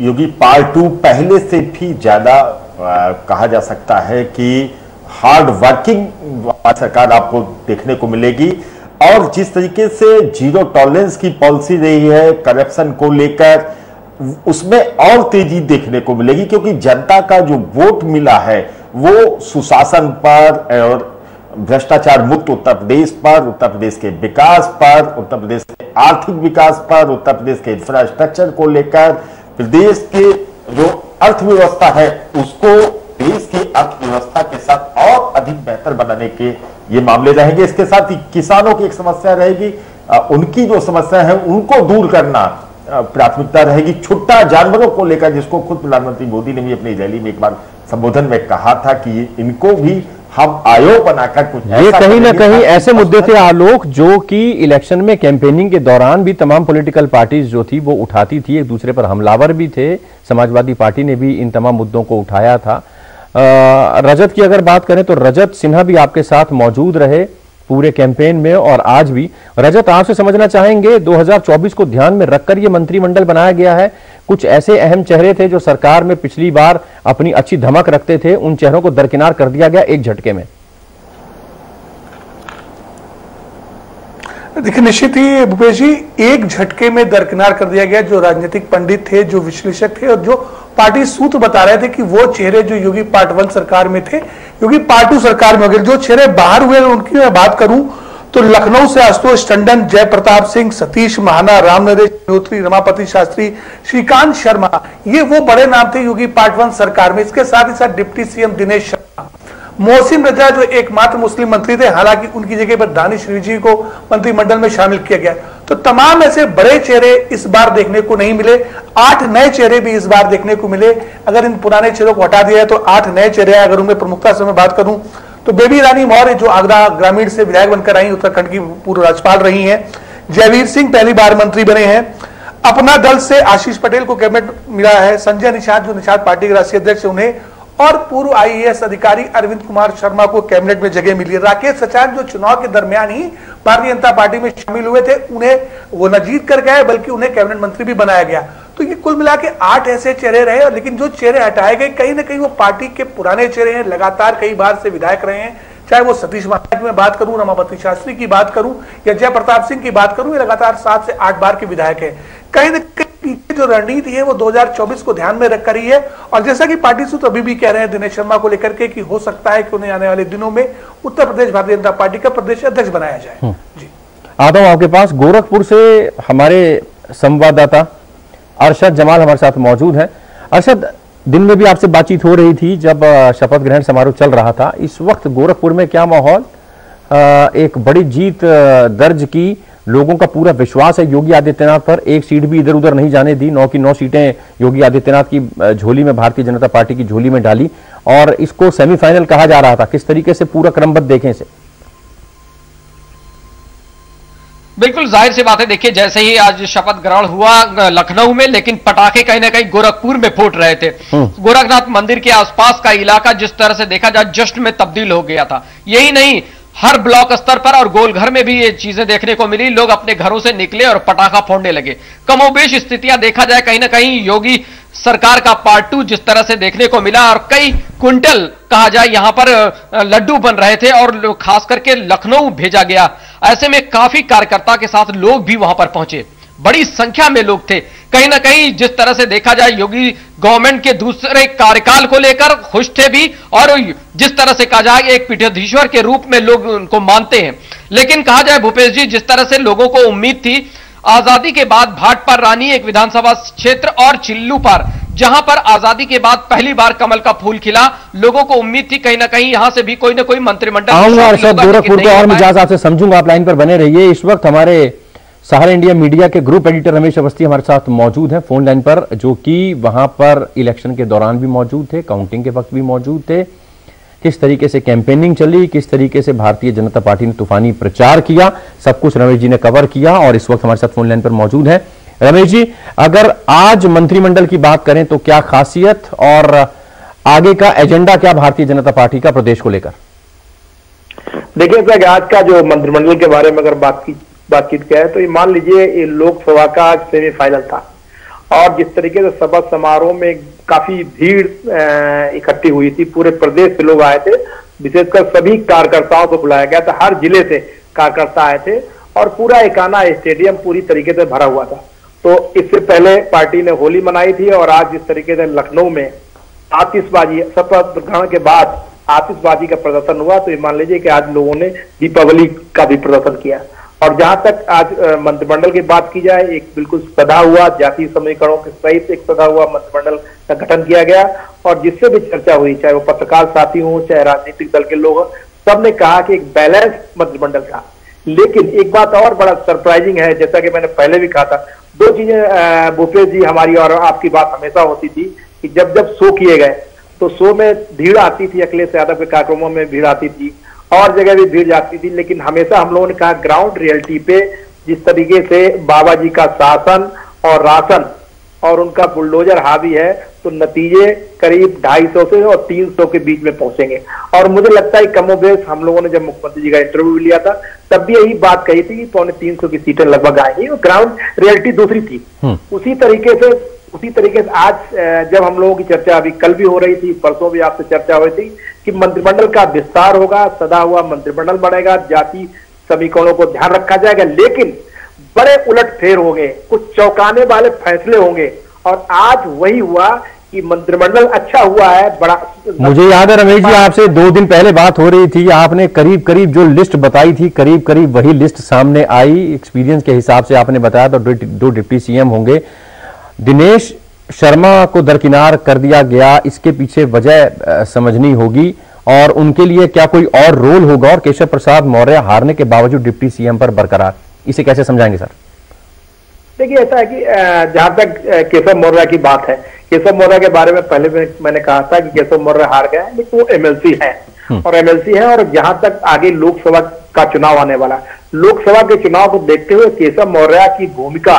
योगी पार्ट 2 पहले से भी ज्यादा कहा जा सकता है कि हार्ड वर्किंग सरकार आपको देखने को मिलेगी। और जिस तरीके से जीरो टॉलरेंस की पॉलिसी रही है करप्शन को लेकर, उसमें और तेजी देखने को मिलेगी, क्योंकि जनता का जो वोट मिला है वो सुशासन पर और भ्रष्टाचार मुक्त उत्तर प्रदेश पर, उत्तर प्रदेश के विकास पर, उत्तर प्रदेश के आर्थिक विकास पर, उत्तर प्रदेश के इंफ्रास्ट्रक्चर को लेकर, प्रदेश के जो अर्थव्यवस्था है उसको देश की अर्थव्यवस्था के साथ और अधिक बेहतर बनाने के ये मामले रहेंगे। इसके साथ ही किसानों की एक समस्या रहेगी, उनकी जो समस्या है उनको दूर करना प्राथमिकता रहेगी। छुट्टा जानवरों को लेकर, जिसको खुद प्रधानमंत्री मोदी ने भी अपनी रैली में एक बार संबोधन में कहा था कि इनको भी हम आयोग बनाकर कुछ, ये कहीं ना कहीं ऐसे मुद्दे थे आलोक जो कि इलेक्शन में कैंपेनिंग के दौरान भी तमाम पॉलिटिकल पार्टीज जो थी वो उठाती थी, एक दूसरे पर हमलावर भी थे। समाजवादी पार्टी ने भी इन तमाम मुद्दों को उठाया था। रजत की अगर बात करें तो रजत सिन्हा भी आपके साथ मौजूद रहे पूरे कैंपेन में और आज भी। रजत, आपसे समझना चाहेंगे 2024 को ध्यान में रखकर ये मंत्रिमंडल बनाया गया है, कुछ ऐसे अहम चेहरे थे जो सरकार में पिछली बार अपनी अच्छी धमक रखते थे, उन चेहरों को दरकिनार कर दिया गया एक झटके में। देखिए, निश्चित ही भूपेश जी, एक झटके में दरकिनार कर दिया गया। जो राजनीतिक पंडित थे, जो विश्लेषक थे और जो पार्टी सूत्र बता रहे थे कि वो चेहरे जो योगी पार्ट 1 सरकार में थे, योगी पार्ट 2 सरकार में हो गए। जो चेहरे बाहर हुए उनकी मैं बात करूं तो लखनऊ से आशुतोष टंडन, जयप्रताप सिंह, सतीश महाना, राम नरेश अग्निहोत्री, रमापति शास्त्री, श्रीकांत शर्मा, ये वो बड़े नाम थे योगी पार्ट 1 सरकार में। इसके साथ ही साथ डिप्टी सीएम दिनेश शर्मा, मोहसिन रजा जो एकमात्र मुस्लिम मंत्री थे, हालांकि उनकी जगह पर दानिश रिजी को मंत्रिमंडल में शामिल किया गया। तो तमाम ऐसे बड़े चेहरे इस बार देखने को नहीं मिले। 8 नए चेहरे भी इस बार देखने को मिले। अगर इन पुराने चेहरों को हटा दिया है तो 8 नए चेहरे, अगर उनमें प्रमुखता से मैं बात करूं तो बेबी रानी मौर्य जो आगरा ग्रामीण से विधायक बनकर आई, उत्तराखंड की पूर्व राज्यपाल रही हैं। जयवीर सिंह पहली बार मंत्री बने हैं। अपना दल से आशीष पटेल को कैबिनेट मिला है। संजय निषाद जो निषाद पार्टी के राष्ट्रीय अध्यक्ष, उन्हें, और पूर्व IAS अधिकारी अरविंद कुमार शर्मा को कैबिनेट में जगह मिली है। राकेश सचान जो चुनाव के दरमियान ही भारतीय जनता पार्टी में शामिल हुए थे, उन्हें वो न जीत कर गए बल्कि उन्हें कैबिनेट मंत्री भी बनाया गया। तो ये कुल मिला के 8 ऐसे चेहरे रहे। और लेकिन जो चेहरे हटाए गए कहीं ना कहीं वो पार्टी के पुराने चेहरे हैं, लगातार कई बार से विधायक रहे हैं, चाहे वो सतीश महाना की मैं बात करूं, रमापति शास्त्री की बात करूं या जय प्रताप सिंह की बात करूं, ये लगातार 7 से 8 बार के विधायक है। कहीं ना कहीं पीछे जो रणनीति है वो 2024 को ध्यान में रखकर ही है। और जैसा कि पार्टी सूत्र अभी भी कह रहे हैं दिनेश शर्मा को लेकर के कि हो सकता है कि उन्हें आने वाले दिनों में उत्तर प्रदेश भारतीय जनता पार्टी का प्रदेश अध्यक्ष बनाया जाए। जी आता हूं आपके पास। गोरखपुर से हमारे संवाददाता अरशद जमाल हमारे साथ मौजूद हैं। अरशद, दिन में भी आपसे बातचीत हो रही थी जब शपथ ग्रहण समारोह चल रहा था। इस वक्त गोरखपुर में क्या माहौल? एक बड़ी जीत दर्ज की, लोगों का पूरा विश्वास है योगी आदित्यनाथ पर, एक सीट भी इधर उधर नहीं जाने दी। 9 की 9 सीटें योगी आदित्यनाथ की झोली में, भारतीय जनता पार्टी की झोली में डाली और इसको सेमीफाइनल कहा जा रहा था। किस तरीके से पूरा क्रमबद्ध देखें इसे? बिल्कुल जाहिर सी बात है। देखिए, जैसे ही आज शपथ ग्रहण हुआ लखनऊ में, लेकिन पटाखे कहीं ना कहीं गोरखपुर में फूट रहे थे। गोरखनाथ मंदिर के आसपास का इलाका जिस तरह से देखा जाए जश्न में तब्दील हो गया था। यही नहीं, हर ब्लॉक स्तर पर और गोलघर में भी ये चीजें देखने को मिली। लोग अपने घरों से निकले और पटाखा फोड़ने लगे। कमोबेश स्थितियां देखा जाए कहीं ना कहीं योगी सरकार का पार्ट 2 जिस तरह से देखने को मिला, और कई क्विंटल कहा जाए यहां पर लड्डू बन रहे थे और खास करके लखनऊ भेजा गया। ऐसे में काफी कार्यकर्ता के साथ लोग भी वहां पर पहुंचे, बड़ी संख्या में लोग थे। कहीं ना कहीं जिस तरह से देखा जाए योगी गवर्नमेंट के दूसरे कार्यकाल को लेकर खुश थे भी, और जिस तरह से कहा जाए एक पीठाधीश्वर के रूप में लोग उनको मानते हैं। लेकिन कहा जाए भूपेश जी, जिस तरह से लोगों को उम्मीद थी आजादी के बाद भाटपार रानी एक विधानसभा क्षेत्र और चिल्लू पार, जहां पर आजादी के बाद पहली बार कमल का फूल खिला, लोगों को उम्मीद थी कहीं ना कहीं यहां से भी कोई ना कोई मंत्रिमंडल गोरखपुर को और मिजाज आपसे समझूंगा। आप लाइन पर बने रहिए। इस वक्त हमारे सहारा इंडिया मीडिया के ग्रुप एडिटर रमेश अवस्थी हमारे साथ मौजूद हैं फोन लाइन पर, जो कि वहां पर इलेक्शन के दौरान भी मौजूद थे, काउंटिंग के वक्त भी मौजूद थे। किस तरीके से कैंपेनिंग चली, किस तरीके से भारतीय जनता पार्टी ने तूफानी प्रचार किया, सब कुछ रमेश जी ने कवर किया और इस वक्त हमारे साथ फोन लाइन पर मौजूद है। रमेश जी, अगर आज मंत्रिमंडल की बात करें तो क्या खासियत और आगे का एजेंडा क्या भारतीय जनता पार्टी का प्रदेश को लेकर? देखिए सर, आज का जो मंत्रिमंडल के बारे में अगर बातचीत किया है तो ये मान लीजिए ये लोकसभा का आज सेमीफाइनल था, और जिस तरीके से सभा समारोह में काफी भीड़ इकट्ठी हुई थी, पूरे प्रदेश से लोग आए थे, विशेषकर सभी कार्यकर्ताओं को बुलाया गया था, हर जिले से कार्यकर्ता आए थे और पूरा एकाना स्टेडियम पूरी तरीके से भरा हुआ था। तो इससे पहले पार्टी ने होली मनाई थी और आज जिस तरीके से लखनऊ में आतिशबाजी, शपथ ग्रहण के बाद आतिशबाजी का प्रदर्शन हुआ, तो ये मान लीजिए कि आज लोगों ने दीपावली का भी प्रदर्शन किया। और जहां तक आज मंत्रिमंडल की बात की जाए, एक बिल्कुल सदा हुआ जातीय समीकरणों के सहित एक सदा हुआ मंत्रिमंडल का गठन किया गया, और जिससे भी चर्चा हुई, चाहे वो पत्रकार साथी हो चाहे राजनीतिक दल के लोग, सबने कहा कि एक बैलेंस मंत्रिमंडल था। लेकिन एक बात और बड़ा सरप्राइजिंग है, जैसा कि मैंने पहले भी कहा था, दो चीजें भूपेश जी हमारी और आपकी बात हमेशा होती थी कि जब जब शो किए गए तो शो में भीड़ आती थी, अखिलेश यादव के कार्यक्रमों में भीड़ आती थी और जगह भी भीड़ जाती थी, लेकिन हमेशा हम लोगों ने कहा ग्राउंड रियलिटी पे जिस तरीके से बाबा जी का शासन और राशन और उनका बुलडोजर हावी है, तो नतीजे करीब 250 से और 300 के बीच में पहुंचेंगे। और मुझे लगता है कमोबेश हम लोगों ने जब मुख्यमंत्री जी का इंटरव्यू लिया था तब भी यही बात कही थी कि 250 की सीटें लगभग आएंगी, और ग्राउंड रियलिटी दूसरी थी। उसी तरीके से आज जब हम लोगों की चर्चा अभी कल भी हो रही थी, परसों भी आपसे चर्चा हुई थी कि मंत्रिमंडल का विस्तार होगा, सदा हुआ मंत्रिमंडल बढ़ेगा, जाति समीकरणों को ध्यान रखा जाएगा, लेकिन बड़े उलटफेर होंगे, कुछ चौंकाने वाले फैसले होंगे। और आज वही हुआ कि मंत्रिमंडल अच्छा हुआ है, बड़ा। मुझे याद है रमेश जी, आपसे 2 दिन पहले बात हो रही थी, आपने करीब करीब जो लिस्ट बताई थी करीब करीब वही लिस्ट सामने आई। एक्सपीरियंस के हिसाब से आपने बताया तो 2 डिप्टी सीएम होंगे। दिनेश शर्मा को दरकिनार कर दिया गया, इसके पीछे वजह समझनी होगी और उनके लिए क्या कोई और रोल होगा? और केशव प्रसाद मौर्य हारने के बावजूद डिप्टी सीएम पर बरकरार, इसे कैसे समझाएंगे सर? देखिए ऐसा है कि जहां तक केशव मौर्य की बात है, केशव मौर्य के बारे में पहले मैंने कहा था कि केशव मौर्य हार गए हैं, लेकिन वो एमएलसी है और एमएलसी है। और जहां तक आगे लोकसभा का चुनाव आने वाला, लोकसभा के चुनाव को देखते हुए केशव मौर्य की भूमिका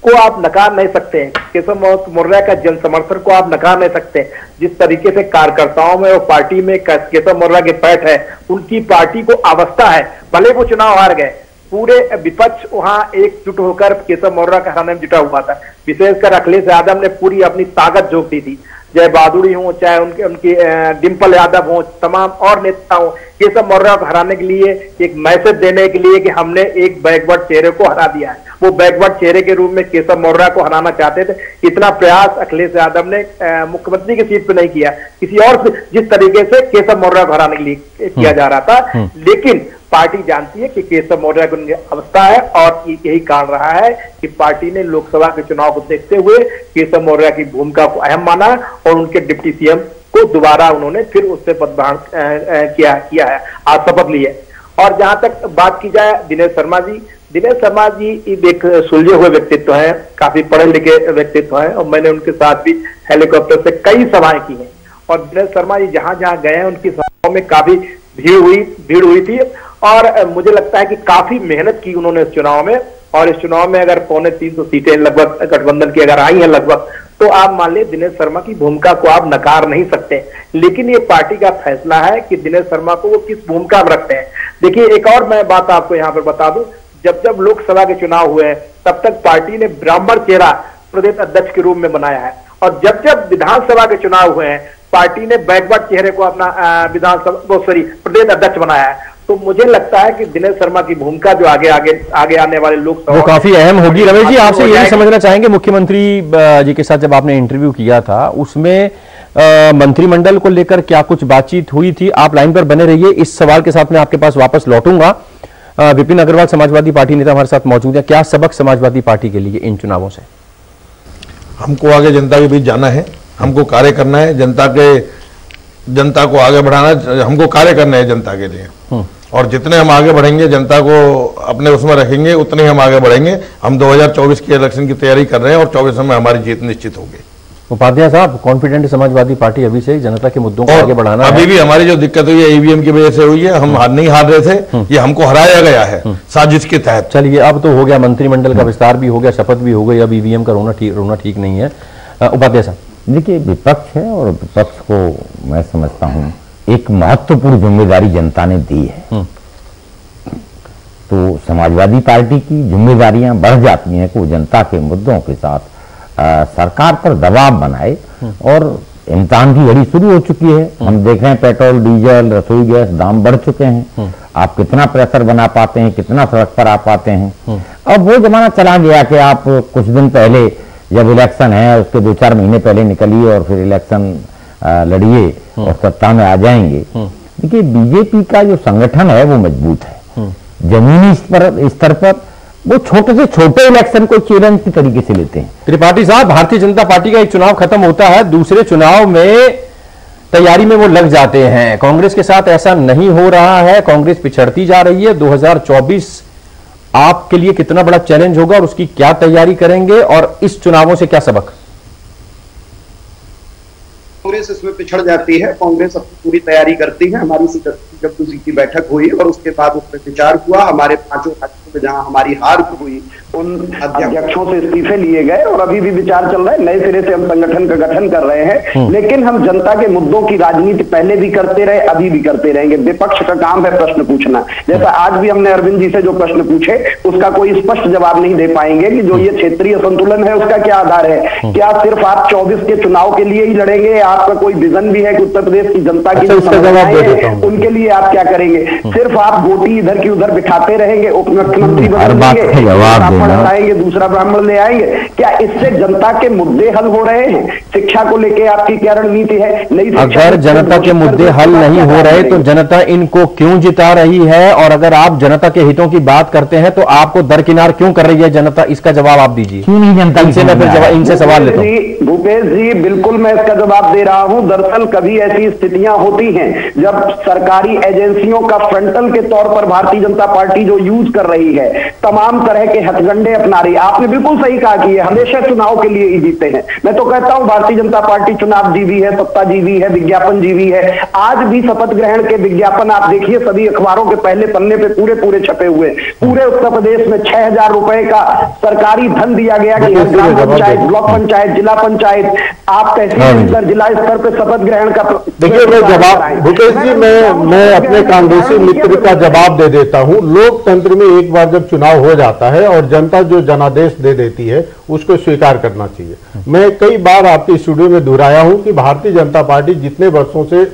को आप नकार नहीं सकते हैं। केशव मौर्य का जन समर्थन को आप नकार नहीं सकते। जिस तरीके से कार्यकर्ताओं में और पार्टी में केशव मौर्य के पैठ है, उनकी पार्टी को अवस्था है, भले वो चुनाव हार गए, पूरे विपक्ष वहां एकजुट होकर केशव मौर्य का हराने में जुटा हुआ था। विशेषकर अखिलेश यादव ने पूरी अपनी ताकत झोंक दी थी, जय बहादुरी हो चाहे उनकी डिंपल यादव हो, तमाम और नेता हो, केशव मौर्य को हराने के लिए, एक मैसेज देने के लिए कि हमने एक बैकवर्ड चेहरे को हरा दिया है। वो बैकवर्ड चेहरे के रूप में केशव मौर्य को हराना चाहते थे। इतना प्रयास अखिलेश यादव ने मुख्यमंत्री की सीट पे नहीं किया, किसी और से जिस तरीके से केशव मौर्य को हराने के लिए किया जा रहा था। लेकिन पार्टी जानती है कि केशव मौर्य की अवस्था है और यही कारण रहा है कि पार्टी ने लोकसभा के चुनाव को देखते हुए केशव मौर्य की भूमिका को अहम माना और उनके डिप्टी सीएम को दोबारा उन्होंने फिर उससे पदभार किया है, आज शपथ ली है। और जहां तक बात की जाए दिनेश शर्मा जी एक सुलझे हुए व्यक्तित्व हैं, काफी पढ़े लिखे व्यक्तित्व हैं और मैंने उनके साथ भी हेलीकॉप्टर से कई सभाएं की हैं। और दिनेश शर्मा जी जहां जहां गए हैं उनकी सभाओं में काफी भीड़ हुई थी और मुझे लगता है कि काफी मेहनत की उन्होंने इस चुनाव में। और इस चुनाव में अगर 350 सीटें लगभग गठबंधन की अगर आई हैं लगभग, तो आप मान लीजिए दिनेश शर्मा की भूमिका को आप नकार नहीं सकते। लेकिन ये पार्टी का फैसला है कि दिनेश शर्मा को वो किस भूमिका में रखते हैं। देखिए एक और मैं बात आपको यहाँ पर बता दूं, जब लोकसभा के चुनाव हुए हैं तब तक पार्टी ने ब्राह्मण चेहरा प्रदेश अध्यक्ष के रूप में बनाया है और जब विधानसभा के चुनाव हुए हैं पार्टी ने बैकवर्ड चेहरे को अपना प्रदेश अध्यक्ष बनाया है। तो मुझे लगता है कि दिनेश शर्मा की भूमिका जो आगे आने वाले लोकसभा वो काफी अहम होगी। रमेश जी आपसे यही समझना चाहेंगे, मुख्यमंत्री जी के साथ जब आपने इंटरव्यू किया था उसमें मंत्रिमंडल को लेकर क्या कुछ बातचीत हुई थी? आप लाइन पर बने रहिए, इस सवाल के साथ मैं आपके पास वापस लौटूंगा। विपिन अग्रवाल समाजवादी पार्टी नेता हमारे साथ मौजूद है। क्या सबक समाजवादी पार्टी के लिए इन चुनावों से? हमको आगे जनता के बीच जाना है, हमको कार्य करना है, जनता को आगे बढ़ाना, हमको कार्य करना है जनता के लिए। और जितने हम आगे बढ़ेंगे, जनता को अपने उसमें रखेंगे, उतने हम आगे बढ़ेंगे। हम 2024 के इलेक्शन की तैयारी कर रहे हैं और 24 में हमारी जीत निश्चित होगी। उपाध्याय साहब, कॉन्फिडेंट समाजवादी पार्टी अभी से जनता के मुद्दों को आगे बढ़ाना अभी भी हमारी जो दिक्कत हुई है ईवीएम की वजह से हुई है, हम नहीं हार रहे थे, ये हमको हराया गया है साजिश के तहत। चलिए अब तो हो गया, मंत्रिमंडल का विस्तार भी हो गया, शपथ भी हो गई, अब ईवीएम का रोना ठीक नहीं है। उपाध्याय साहब, देखिए विपक्ष है और विपक्ष को मैं समझता हूँ एक महत्वपूर्ण जिम्मेदारी जनता ने दी है। तो समाजवादी पार्टी की जिम्मेदारियां बढ़ जाती हैं कि वो जनता के मुद्दों के साथ सरकार पर दबाव बनाए। और इम्तिहान की घड़ी शुरू हो चुकी है, हम देख रहे हैं पेट्रोल डीजल रसोई गैस दाम बढ़ चुके हैं। आप कितना प्रेशर बना पाते हैं, कितना सड़क पर आ पाते हैं। अब वो जमाना चला गया कि आप कुछ दिन पहले जब इलेक्शन है उसके 2-4 महीने पहले निकलिए और फिर इलेक्शन लड़िए और सत्ता में आ जाएंगे। देखिए बीजेपी का जो संगठन है वो मजबूत है। जमीनी स्तर पर वो छोटे से छोटे इलेक्शन को चैलेंज की तरीके से लेते हैं। त्रिपाठी साहब, भारतीय जनता पार्टी का एक चुनाव खत्म होता है, दूसरे चुनाव में तैयारी में वो लग जाते हैं। कांग्रेस के साथ ऐसा नहीं हो रहा है, कांग्रेस पिछड़ती जा रही है। 2024 आपके लिए कितना बड़ा चैलेंज होगा और उसकी क्या तैयारी करेंगे और इस चुनावों से क्या सबक? कांग्रेस इसमें पिछड़ जाती है, कांग्रेस अपनी पूरी तैयारी करती है। हमारी CWC की बैठक हुई और उसके बाद उस पर विचार हुआ। हमारे 5 राज्यों में जहां हमारी हार हुई उन अध्यक्षों से इस्तीफे लिए गए और अभी भी विचार चल रहा है, नए सिरे से हम संगठन का गठन कर रहे हैं। लेकिन हम जनता के मुद्दों की राजनीति पहले भी करते रहे, अभी भी करते रहेंगे। विपक्ष का काम है प्रश्न पूछना। जैसा आज भी हमने अरविंद जी से जो प्रश्न पूछे उसका कोई स्पष्ट जवाब नहीं दे पाएंगे कि जो ये क्षेत्रीय संतुलन है उसका क्या आधार है। क्या सिर्फ आप 24 के चुनाव के लिए ही लड़ेंगे? आपका कोई विजन भी है कि उत्तर प्रदेश की जनता की जो समस्याएं हैं उनके लिए आप क्या करेंगे? सिर्फ आप गोटी इधर की उधर बिठाते रहेंगे, उप मुख्यमंत्री हटाएंगे, दूसरा ब्राह्मण ले आएंगे? क्या इससे जनता के मुद्दे हल हो रहे हैं? शिक्षा को लेके आपकी क्या रणनीति है? अगर जनता के मुद्दे हल नहीं हो रहे तो जनता इनको क्यों जिता रही है? और अगर आप जनता के हितों की बात करते हैं तो आपको दरकिनार क्यों कर रही है जनता? इसका जवाब आप दीजिए। क्यों नहीं जनता? इनसे सवाल लेता हूं। भूपेश जी, बिल्कुल मैं इसका जवाब दे रहा हूं। दरअसल कभी ऐसी स्थितियां होती हैं जब सरकारी एजेंसियों का फ्रंटल के तौर पर भारतीय जनता पार्टी जो यूज कर रही है, तमाम तरह के हथगंडे अपना रही है। आपने बिल्कुल सही कहा कि ये हमेशा चुनाव के लिए ही जीते हैं। मैं तो कहता हूं भारतीय जनता पार्टी चुनाव जीवी है, सत्ता जीवी है, विज्ञापन जीवी है। आज भी शपथ ग्रहण के विज्ञापन आप देखिए, सभी अखबारों के पहले पन्ने पे पूरे छपे हुए। पूरे उत्तर प्रदेश में 6,000 रुपए का सरकारी धन दिया गया कि ग्राम पंचायत, ब्लॉक पंचायत, जिला पंचायत, आप तहसील स्तर, जिला स्तर पे शपथ ग्रहण का। देखिए मैं जवाब, भूपेश जी मैं अपने कांग्रेसी मित्र का जवाब दे देता हूं। लोकतंत्र में एक बार जब चुनाव हो जाता है और जनता जो जनादेश दे देती है उसको स्वीकार करना चाहिए। मैं कई बार आपके स्टूडियो में दोहराया हूं कि भारतीय जनता पार्टी जितने वर्षों से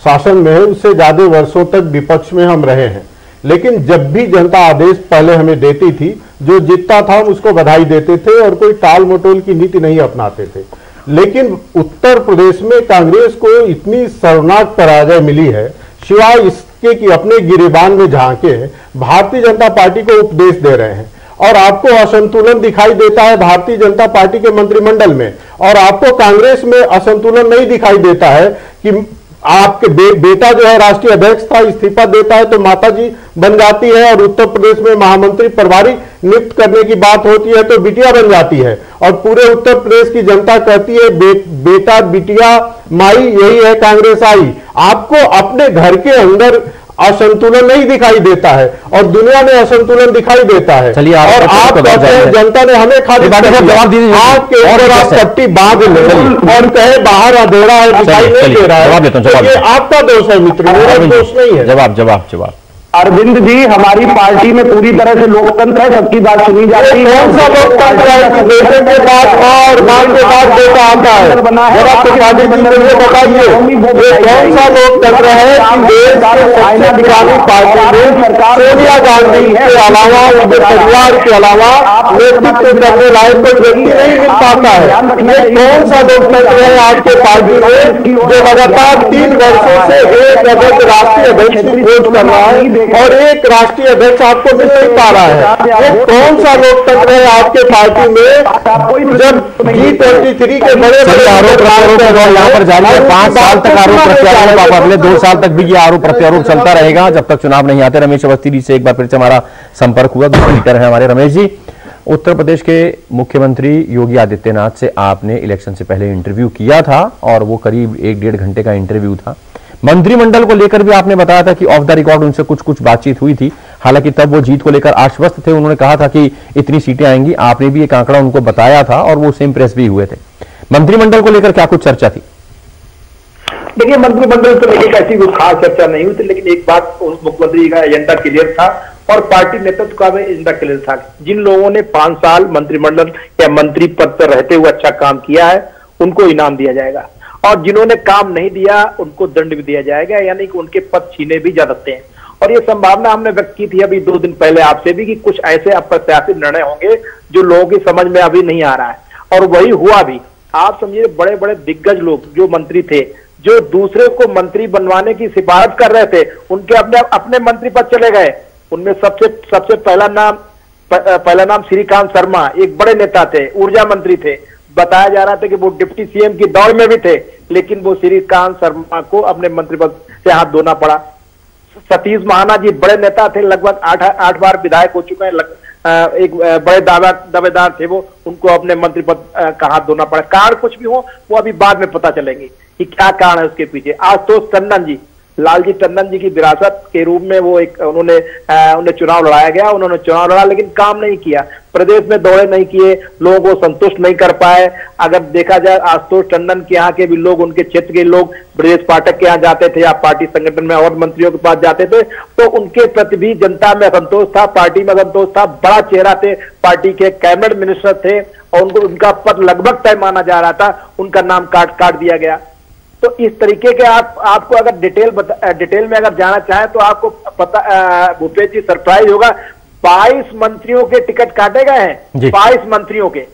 शासन में है उससे ज्यादा वर्षों तक विपक्ष में हम रहे हैं। लेकिन जब भी जनता आदेश पहले हमें देती थी, जो जीतता था हम उसको बधाई देते थे और कोई टाल मटोल की नीति नहीं अपनाते थे। लेकिन उत्तर प्रदेश में कांग्रेस को इतनी शर्मनाक पराजय मिली है, सिवाय इसके कि अपने गिरेबान में झांके भारतीय जनता पार्टी को उपदेश दे रहे हैं। और आपको असंतुलन दिखाई देता है भारतीय जनता पार्टी के मंत्रिमंडल में, और आपको कांग्रेस में असंतुलन नहीं दिखाई देता है कि आपके बेटा जो है राष्ट्रीय अध्यक्ष था, इस्तीफा देता है तो माताजी बन जाती है, और उत्तर प्रदेश में महामंत्री प्रभारी नियुक्त करने की बात होती है तो बिटिया बन जाती है, और पूरे उत्तर प्रदेश की जनता कहती है बेटा बिटिया माई यही है कांग्रेस आई। आपको अपने घर के अंदर असंतुलन नहीं दिखाई देता है और दुनिया में असंतुलन दिखाई देता है। चलिए और आप कहते हैं जनता ने हमें खाली जवाब दीजिए, आपके ऊपर आप पट्टी बांध ले और कहे बाहर अंधेरा है दिखाई नहीं दे रहा है, ये आपका दोष है मित्र, मेरा दोष नहीं है। जवाब अरविंद जी, हमारी पार्टी में पूरी तरह से लोकतंत्र है, सबकी बात सुनी जाती है। कौन सा लोकतंत्र है कि बेटे के बाद और मां के बाद बेटा आता है? जरा प्रधानमंत्री जी मुझे बताइए, ये कौन सा लोकतंत्र है कि देश के सबसे पुरानी पार्टी में सोनिया गांधी के अलावा, उनके परिवार के अलावा नेतृत्व करने लायक कोई व्यक्ति नहीं मिल पाता है? ये कौन सा लोकतंत्र है आपके पार्टी में जो लगातार 3 वर्षों से एक अध्यक्ष राष्ट्रीय अध्यक्ष की खोज कर रहा है और एक राष्ट्रीय अध्यक्ष आपको मिल नहीं पा रहा है? वो कौन सा लोकतंत्र है आपके पार्टी में जब G23 के बड़े आरोप यहाँ पर जारी है? 5 साल तक आरोप प्रत्यारोप, आप अगले 2 साल तक भी ये आरोप प्रत्यारोप चलता रहेगा जब तक चुनाव नहीं आते। रमेश अवस्थी जी से एक बार फिर से हमारा संपर्क हुआ, दूसरे लीडर है हमारे। रमेश जी, उत्तर प्रदेश के मुख्यमंत्री योगी आदित्यनाथ से आपने इलेक्शन से पहले इंटरव्यू किया था और वो करीब 1-1.5 घंटे का इंटरव्यू था। मंत्रिमंडल को लेकर भी आपने बताया था कि ऑफ द रिकॉर्ड उनसे कुछ बातचीत हुई थी, हालांकि तब वो जीत को लेकर आश्वस्त थे। उन्होंने कहा था कि इतनी सीटें आएंगी, आपने भी एक आंकड़ा उनको बताया था और वो सेम प्रेस भी हुए थे। मंत्रिमंडल को लेकर क्या कुछ चर्चा थी? देखिए, मंत्रिमंडल को लेकर ऐसी कुछ खास चर्चा नहीं हुई थी, लेकिन एक बात मुख्यमंत्री का एजेंडा क्लियर था और पार्टी नेतृत्व का भी एजेंडा क्लियर था। जिन लोगों ने 5 साल मंत्रिमंडल या मंत्री पद पर रहते हुए अच्छा काम किया है उनको इनाम दिया जाएगा, और जिन्होंने काम नहीं दिया उनको दंड भी दिया जाएगा, यानी कि उनके पद छीने भी जा सकते हैं। और ये संभावना हमने व्यक्त की थी अभी 2 दिन पहले आपसे भी कि कुछ ऐसे अप्रत्याशित निर्णय होंगे जो लोगों की समझ में अभी नहीं आ रहा है, और वही हुआ भी। आप समझिए, बड़े बड़े दिग्गज लोग जो मंत्री थे, जो दूसरे को मंत्री बनवाने की सिफारिश कर रहे थे, उनके अपने मंत्री पद चले गए। उनमें सबसे पहला नाम श्रीकांत शर्मा, एक बड़े नेता थे, ऊर्जा मंत्री थे। बताया जा रहा था कि वो डिप्टी सीएम की दौड़ में भी थे, लेकिन वो श्रीकांत शर्मा को अपने मंत्री पद से हाथ धोना पड़ा। सतीश महाना जी बड़े नेता थे, लगभग 8 बार विधायक हो चुके हैं, एक बड़े दावेदार थे वो, उनको अपने मंत्री पद का हाथ धोना पड़ा। कारण कुछ भी हो वो अभी बाद में पता चलेंगे कि क्या कारण है उसके पीछे। आशुतोष टंडन जी, लालजी टंडन जी की विरासत के रूप में वो उन्हें चुनाव लड़ाया गया, उन्होंने चुनाव लड़ा लेकिन काम नहीं किया, प्रदेश में दौरे नहीं किए, लोगों को संतुष्ट नहीं कर पाए। अगर देखा जाए आशुतोष टंडन के यहाँ के भी लोग, उनके क्षेत्र के लोग ब्रजेश पाठक के यहाँ जाते थे या पार्टी संगठन में और मंत्रियों के पास जाते थे तो उनके प्रति भी जनता में असंतोष था, पार्टी में असंतोष था। बड़ा चेहरा थे, पार्टी के कैबिनेट मिनिस्टर थे और उनका पद लगभग तय माना जा रहा था, उनका नाम काट दिया गया। तो इस तरीके के आपको अगर डिटेल में अगर जाना चाहें तो आपको पता, भूपेश जी, सरप्राइज होगा, 22 मंत्रियों के टिकट काटे गए हैं, 22 मंत्रियों के,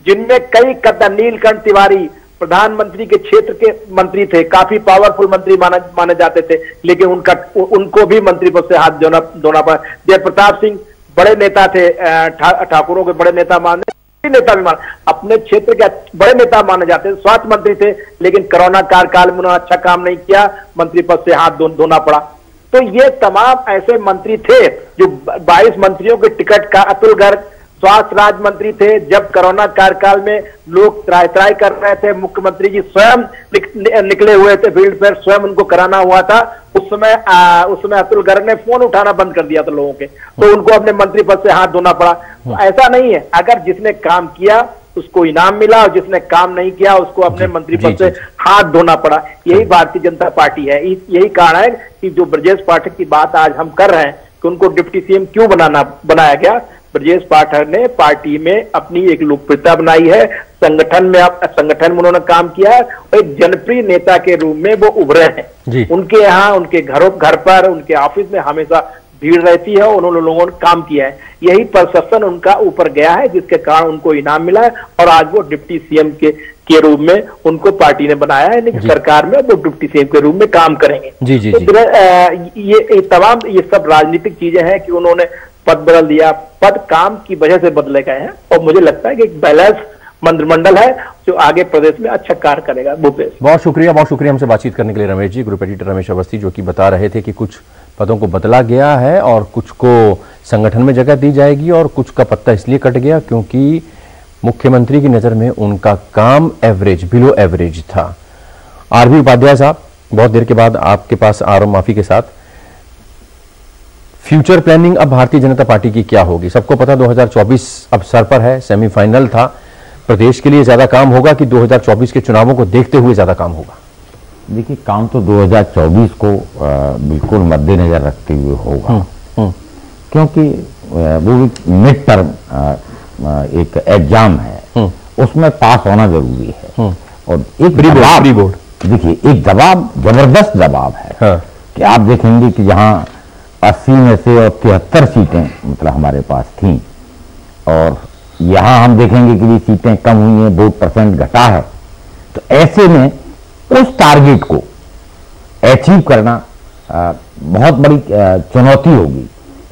जिनमें कई नीलकंठ तिवारी प्रधानमंत्री के क्षेत्र के मंत्री थे, काफी पावरफुल मंत्री माने जाते थे, लेकिन उनको भी मंत्री पद से हाथ धोना पड़ा। जयप्रताप सिंह बड़े नेता थे, ठाकुरों के बड़े नेता नेता भी अपने क्षेत्र के बड़े नेता माने जाते थे, स्वास्थ्य मंत्री थे, लेकिन कोरोना काल में उन्होंने अच्छा काम नहीं किया, मंत्री पद से हाथ धोना पड़ा। तो ये तमाम ऐसे मंत्री थे जो 22 मंत्रियों के टिकट का, अतुल गर्ग स्वास्थ्य राज्य मंत्री थे, जब कोरोना कार्यकाल में लोग त्राई कर रहे थे, मुख्यमंत्री जी स्वयं निकले हुए थे फील्ड पर, स्वयं उनको कराना हुआ था। उस समय अतुल गर्ग ने फोन उठाना बंद कर दिया था लोगों के, तो उनको अपने मंत्री पद से हाथ धोना पड़ा। तो ऐसा नहीं है, अगर जिसने काम किया उसको इनाम मिला और जिसने काम नहीं किया उसको अपने मंत्री पद से हाथ धोना पड़ा। यही भारतीय जनता पार्टी है। यही कारण है कि जो ब्रजेश पाठक की बात आज हम कर रहे हैं कि उनको डिप्टी सीएम क्यों बनाया गया। ब्रजेश पाठक ने पार्टी में अपनी एक लोकप्रियता बनाई है, संगठन में उन्होंने काम किया है और एक जनप्रिय नेता के रूप में वो उभरे हैं। उनके यहाँ, उनके घर पर, उनके ऑफिस में हमेशा भीड़ रहती है, उन्होंने लोगों ने काम किया है, यही परसेप्शन उनका ऊपर गया है, जिसके कारण उनको इनाम मिला है और आज वो डिप्टी सीएम के रूप में उनको पार्टी ने बनाया है, लेकिन सरकार में वो डिप्टी सीएम के रूप में काम करेंगे। तो ये तमाम ये सब राजनीतिक चीजें हैं कि उन्होंने पद बदल दिया, पद काम की वजह से बदले गए हैं और मुझे लगता है कि एक बैलेंस मंत्रिमंडल है जो आगे प्रदेश में अच्छा कार्य करेगा। भूपेश, बहुत शुक्रिया हमसे बातचीत करने के लिए रमेश जी। ग्रुप एडिटर रमेश अवस्थी जो कि बता रहे थे कि कुछ पदों को बदला गया है और कुछ को संगठन में जगह दी जाएगी और कुछ का पत्ता इसलिए कट गया क्योंकि मुख्यमंत्री की नजर में उनका काम एवरेज, बिलो एवरेज था। आरबी उपाध्याय साहब, बहुत देर के बाद आपके पास आ रहा हूं माफी के साथ। फ्यूचर प्लानिंग अब भारतीय जनता पार्टी की क्या होगी? सबको पता 2024 अब सर पर है, सेमीफाइनल था। प्रदेश के लिए ज्यादा काम होगा कि 2024 के चुनावों को देखते हुए ज्यादा काम होगा? देखिए, काम तो 2024 को बिल्कुल मद्देनजर रखते हुए होगा, क्योंकि वो मिड टर्म एक एग्जाम है, उसमें पास होना जरूरी है। और एक प्री बोर्ड, देखिए एक दबाव, जबरदस्त दबाव है कि आप देखेंगे कि जहां 80 में से और 73 सीटें मतलब हमारे पास थी और यहां हम देखेंगे कि ये सीटें कम हुई हैं, वोट परसेंट घटा है। तो ऐसे में उस टारगेट को अचीव करना बहुत बड़ी चुनौती होगी।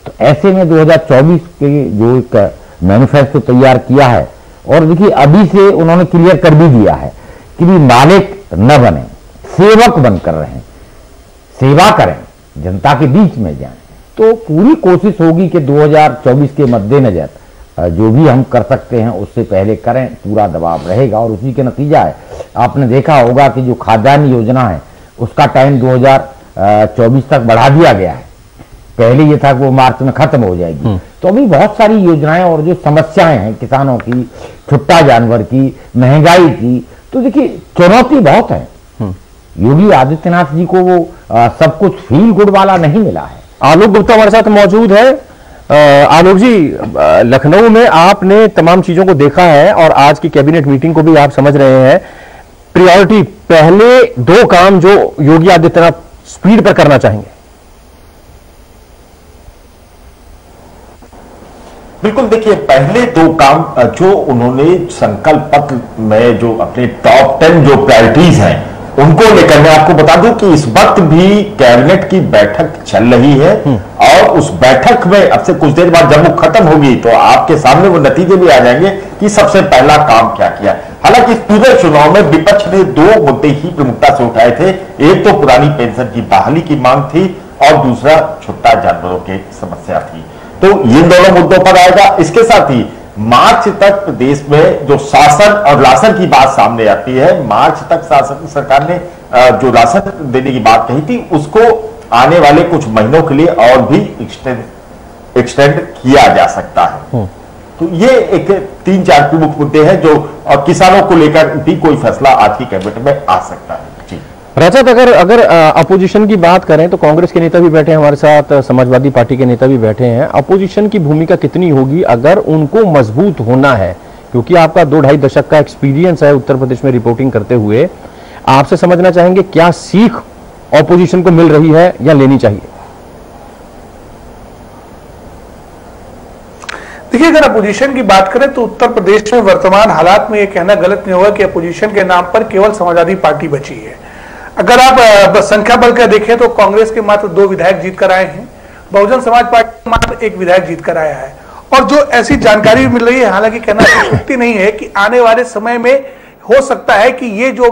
तो ऐसे में 2024 के जो एक मैनिफेस्टो तैयार किया है, और देखिए अभी से उन्होंने क्लियर कर भी दिया है कि भी मालिक न बने, सेवक बनकर रहें, सेवा करें, जनता के बीच में जाएं। तो पूरी कोशिश होगी कि 2024 के मद्देनजर जो भी हम कर सकते हैं उससे पहले करें, पूरा दबाव रहेगा और उसी के नतीजा है। आपने देखा होगा कि जो खाद्यान्न योजना है उसका टाइम 2024 तक बढ़ा दिया गया है। पहले ये था कि वो मार्च में खत्म हो जाएगी। तो अभी बहुत सारी योजनाएं और जो समस्याएं हैं किसानों की, छुट्टा जानवर की, महंगाई की, तो देखिए चुनौती बहुत है। योगी आदित्यनाथ जी को वो सब कुछ फील गुड वाला नहीं मिला है। आलोक गुप्ता हमारे साथ मौजूद है। आलोक जी, लखनऊ में आपने तमाम चीजों को देखा है और आज की कैबिनेट मीटिंग को भी आप समझ रहे हैं। प्रायोरिटी पहले दो काम जो योगी आदित्यनाथ स्पीड पर करना चाहेंगे? बिल्कुल, देखिए पहले दो काम जो उन्होंने संकल्प पत्र में जो अपने टॉप 10 जो प्रायोरिटीज हैं उनको लेकर मैं आपको बता दूं कि इस वक्त भी कैबिनेट की बैठक चल रही है और उस बैठक में अब से कुछ देर बाद जब वो खत्म होगी तो आपके सामने वो नतीजे भी आ जाएंगे कि सबसे पहला काम क्या किया। हालांकि इस पूरे चुनाव में विपक्ष ने दो मुद्दे ही प्रमुखता से उठाए थे। एक तो पुरानी पेंशन की बहाली की मांग थी और दूसरा छुट्टा जानवरों की समस्या थी। तो ये दोनों मुद्दों पर आएगा। इसके साथ ही मार्च तक प्रदेश में जो शासन और राशन की बात सामने आती है, मार्च तक शासन सरकार ने जो राशन देने की बात कही थी उसको आने वाले कुछ महीनों के लिए और भी एक्सटेंड किया जा सकता है। तो ये एक 3-4 प्रमुख मुद्दे हैं जो किसानों को लेकर भी कोई फैसला आज की कैबिनेट में आ सकता है। रजत, अगर अपोजिशन की बात करें तो कांग्रेस के नेता भी बैठे हैं हमारे साथ, समाजवादी पार्टी के नेता भी बैठे हैं। अपोजिशन की भूमिका कितनी होगी अगर उनको मजबूत होना है? क्योंकि आपका 2-2.5 दशक का एक्सपीरियंस है उत्तर प्रदेश में रिपोर्टिंग करते हुए। आपसे समझना चाहेंगे क्या सीख अपोजिशन को मिल रही है या लेनी चाहिए? देखिए, अगर अपोजिशन की बात करें तो उत्तर प्रदेश में वर्तमान हालात में यह कहना गलत नहीं होगा कि अपोजिशन के नाम पर केवल समाजवादी पार्टी बची है। अगर आप संख्या बल कर देखें तो कांग्रेस के मात्र 2 विधायक जीत कर आए हैं, बहुजन समाज पार्टी मात्र 1 विधायक जीत कर आया है। और जो ऐसी जानकारी मिल रही है, हालांकि कहना सत्य नहीं है, कि आने वाले समय में हो सकता है कि ये जो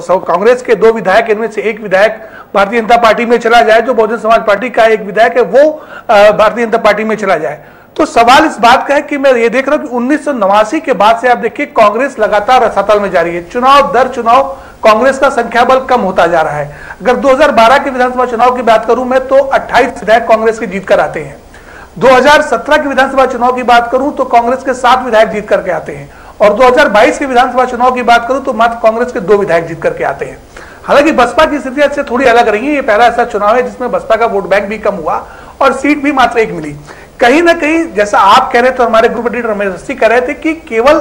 कांग्रेस के 2 विधायक, इनमें से 1 विधायक भारतीय जनता पार्टी में चला जाए, जो बहुजन समाज पार्टी का 1 विधायक है वो भारतीय जनता पार्टी में चला जाए। तो सवाल इस बात का है कि मैं ये देख रहा हूं कि 1989 के बाद से आप देखिए कांग्रेस लगातार रसातल में जारी है। चुनाव दर चुनाव कांग्रेस का संख्या बल कम होता जा रहा है। अगर 2012 के विधानसभा चुनाव की बात करूं मैं तो 28 विधायक कांग्रेस के जीत कर आते हैं। 2017 के विधानसभा चुनाव की बात करूं तो कांग्रेस के 7 विधायक जीत करके आते हैं और 2022 के विधानसभा चुनाव की बात करूं तो मात्र कांग्रेस के 2 विधायक जीत करके आते हैं। हालांकि बसपा की स्थिति इससे थोड़ी अलग रही है। ये पहला ऐसा चुनाव है जिसमें बसपा का वोट बैंक भी कम हुआ और सीट भी मात्र 1 मिली। कहीं ना कहीं जैसा आप कह रहे थे, हमारे ग्रुप एडिटर रमेश अवस्थी कह रहे थे कि केवल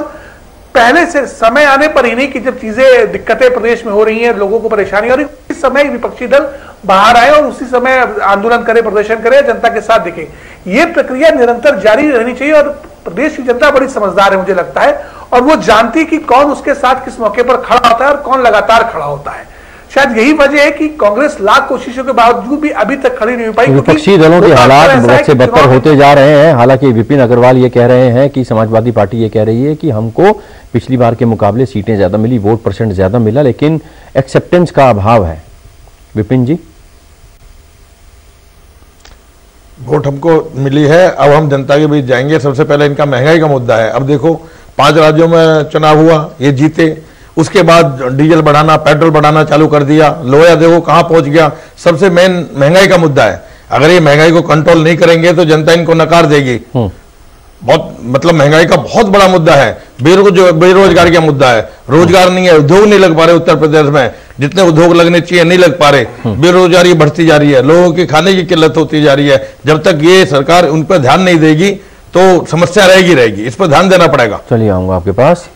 पहले से समय आने पर ही नहीं कि जब चीजें दिक्कतें प्रदेश में हो रही हैं, लोगों को परेशानी और इस समय विपक्षी दल बाहर आए और उसी समय आंदोलन करें, प्रदर्शन करें, जनता के साथ दिखे। ये प्रक्रिया निरंतर जारी रहनी चाहिए और प्रदेश की जनता बड़ी समझदार है मुझे लगता है, और वो जानती कि कौन उसके साथ किस मौके पर खड़ा होता है और कौन लगातार खड़ा होता है। शायद यही वजह है कि कांग्रेस लाख कोशिशों के बावजूद भी अभी तक खड़ी नहीं हो पाई। विपक्षी दलों के हालात बहुत से बदतर होते जा रहे हैं। हालांकि विपिन अग्रवाल ये कह रहे हैं कि समाजवादी पार्टी ये कह रही है कि हमको पिछली बार के मुकाबले सीटें ज्यादा मिली, वोट परसेंट ज्यादा मिला, लेकिन एक्सेप्टेंस का अभाव है। विपिन जी, वोट हमको मिली है, अब हम जनता के बीच जाएंगे। सबसे पहले इनका महंगाई का मुद्दा है। अब देखो 5 राज्यों में चुनाव हुआ, ये जीते, उसके बाद डीजल बढ़ाना, पेट्रोल बढ़ाना चालू कर दिया, लोया देखो कहां पहुंच गया। सबसे मेन महंगाई का मुद्दा है। अगर ये महंगाई को कंट्रोल नहीं करेंगे तो जनता इनको नकार देगी। बहुत मतलब महंगाई का बहुत बड़ा मुद्दा है। बेरोजगारी का मुद्दा है, रोजगार नहीं है, उद्योग नहीं लग पा रहे उत्तर प्रदेश में, जितने उद्योग लगने चाहिए नहीं लग पा रहे, बेरोजगारी बढ़ती जा रही है, लोगों की खाने की किल्लत होती जा रही है। जब तक ये सरकार उन पर ध्यान नहीं देगी तो समस्या रहेगी, इस पर ध्यान देना पड़ेगा। चलिए आऊंगा आपके पास।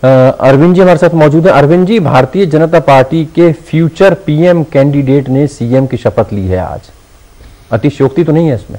अरविंद जी हमारे साथ मौजूद है। अरविंद जी, भारतीय जनता पार्टी के फ्यूचर पीएम कैंडिडेट ने सीएम की शपथ ली है आज, अतिशयोक्ति तो नहीं है इसमें?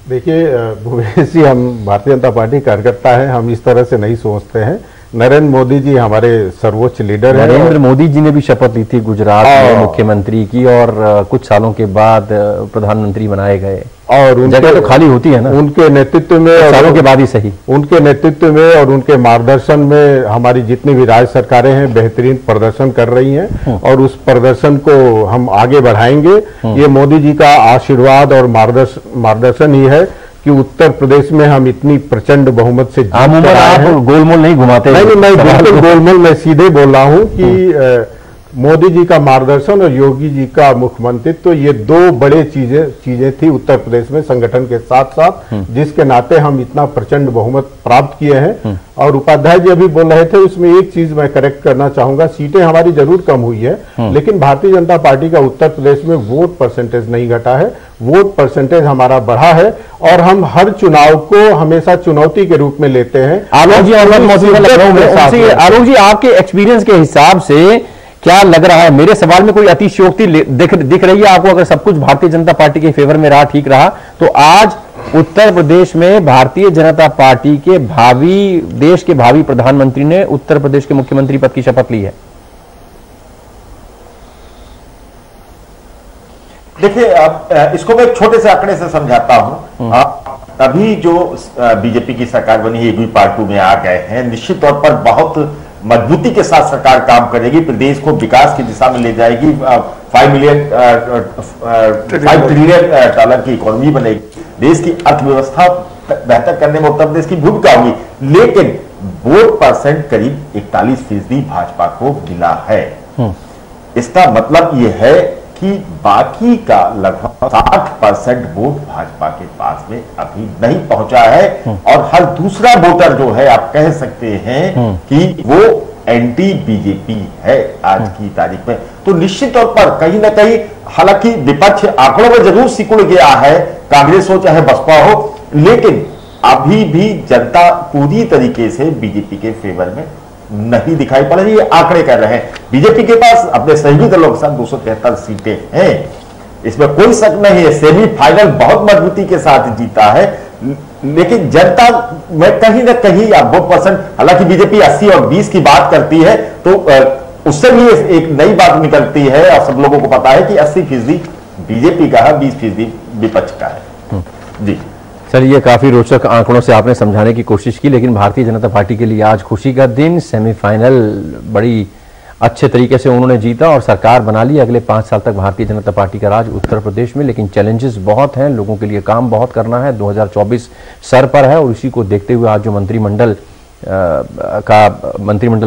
देखिए भूपेश जी, हम भारतीय जनता पार्टी कार्यकर्ता हैं, हम इस तरह से नहीं सोचते हैं। नरेंद्र मोदी जी हमारे सर्वोच्च लीडर हैं। नरेंद्र मोदी जी ने भी शपथ ली थी गुजरात में मुख्यमंत्री की, और कुछ सालों के बाद प्रधानमंत्री बनाए गए, और जगह तो खाली होती है ना उनके नेतृत्व में, सालों के बाद ही सही, उनके नेतृत्व में और उनके मार्गदर्शन में हमारी जितनी भी राज्य सरकारें हैं बेहतरीन प्रदर्शन कर रही हैं, और उस प्रदर्शन को हम आगे बढ़ाएंगे। ये मोदी जी का आशीर्वाद और मार्गदर्शन ही है कि उत्तर प्रदेश में हम इतनी प्रचंड बहुमत से आप गोलमोल नहीं घुमाते? नहीं, मैं बिल्कुल गोलमोल, मैं सीधे बोल रहा हूं कि मोदी जी का मार्गदर्शन और योगी जी का मुख्यमंत्रित्व, तो ये 2 बड़े चीजें थी उत्तर प्रदेश में संगठन के साथ साथ, जिसके नाते हम इतना प्रचंड बहुमत प्राप्त किए हैं। और उपाध्याय जी अभी बोल रहे थे, उसमें एक चीज मैं करेक्ट करना चाहूंगा, सीटें हमारी जरूर कम हुई है, लेकिन भारतीय जनता पार्टी का उत्तर प्रदेश में वोट परसेंटेज नहीं घटा है, वोट परसेंटेज हमारा बढ़ा है, और हम हर चुनाव को हमेशा चुनौती के रूप में लेते हैं। आलोक जी आलोक जी, आपके एक्सपीरियंस के हिसाब से क्या लग रहा है? मेरे सवाल में कोई अतिशयोक्ति दिख रही है आपको? अगर सब कुछ भारतीय जनता पार्टी के फेवर में रहा, ठीक रहा, तो आज उत्तर प्रदेश में भारतीय जनता पार्टी के देश के भावी प्रधानमंत्री ने उत्तर प्रदेश के मुख्यमंत्री पद की शपथ ली है। देखिए, अब इसको मैं एक छोटे से आंकड़े से समझाता हूं। अभी जो बीजेपी की सरकार बनी है, पार्ट 2 में आ गए हैं, निश्चित तौर पर बहुत मजबूती के साथ सरकार काम करेगी, प्रदेश को विकास की दिशा में ले जाएगी, 5 ट्रिलियन डॉलर की इकोनॉमी बनेगी, देश की अर्थव्यवस्था बेहतर करने में उत्तर प्रदेश की भूमिका होगी। लेकिन वोट परसेंट करीब 41% भाजपा को मिला है। इसका मतलब यह है कि बाकी का लगभग 60% वोट भाजपा के पास में अभी नहीं पहुंचा है, और हर दूसरा वोटर जो है आप कह सकते हैं कि वो एंटी बीजेपी है आज की तारीख में। तो निश्चित तौर पर कहीं ना कहीं, हालांकि विपक्ष आंकड़ों में जरूर सिकुड़ गया है, कांग्रेस हो चाहे बसपा हो, लेकिन अभी भी जनता पूरी तरीके से बीजेपी के फेवर में नहीं दिखाई पड़ रही है। आंकड़े कह रहे हैं बीजेपी के पास अपने सहयोगी दलों के साथ 273 सीटें हैं, इसमें कोई शक नहीं है। सेमीफाइनल बहुत मजबूती के साथ जीता है, लेकिन जनता में कहीं ना कहीं आप 2%, हालांकि बीजेपी 80 और 20 की बात करती है, तो उससे भी एक नई बात निकलती है, और सब लोगों को पता है कि 80% बीजेपी का है, 20% विपक्ष का है। जी चलिए, काफी रोचक आंकड़ों से आपने समझाने की कोशिश की, लेकिन भारतीय जनता पार्टी के लिए आज खुशी का दिन, सेमीफाइनल बड़ी अच्छे तरीके से उन्होंने जीता और सरकार बना ली। अगले 5 साल तक भारतीय जनता पार्टी का राज उत्तर प्रदेश में, लेकिन चैलेंजेस बहुत हैं, लोगों के लिए काम बहुत करना है। 2024 सर पर है, और इसी को देखते हुए आज जो मंत्रिमंडल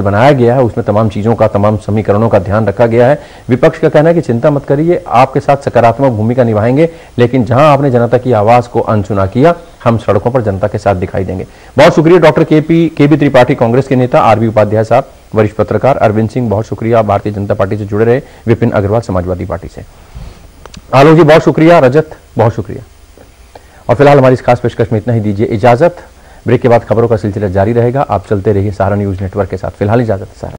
बनाया गया है, उसमें तमाम चीजों का, तमाम समीकरणों का ध्यान रखा गया है। विपक्ष का कहना है कि चिंता मत करिए, आपके साथ सकारात्मक भूमिका निभाएंगे, लेकिन जहां आपने जनता की आवाज को अनसुना किया, हम सड़कों पर जनता के साथ दिखाई देंगे। बहुत शुक्रिया डॉक्टर केबी त्रिपाठी, कांग्रेस के नेता, आरबी उपाध्याय साहब, वरिष्ठ पत्रकार अरविंद सिंह, बहुत शुक्रिया, भारतीय जनता पार्टी से जुड़े रहे। विपिन अग्रवाल, समाजवादी पार्टी से। आलोक जी बहुत शुक्रिया, रजत बहुत शुक्रिया। और फिलहाल हमारी इस खास पेशकश में इतना ही, दीजिए इजाजत। ब्रेक के बाद खबरों का सिलसिला जारी रहेगा, आप चलते रहिए सहारा न्यूज नेटवर्क के साथ। फिलहाल इजाजत, सहारा।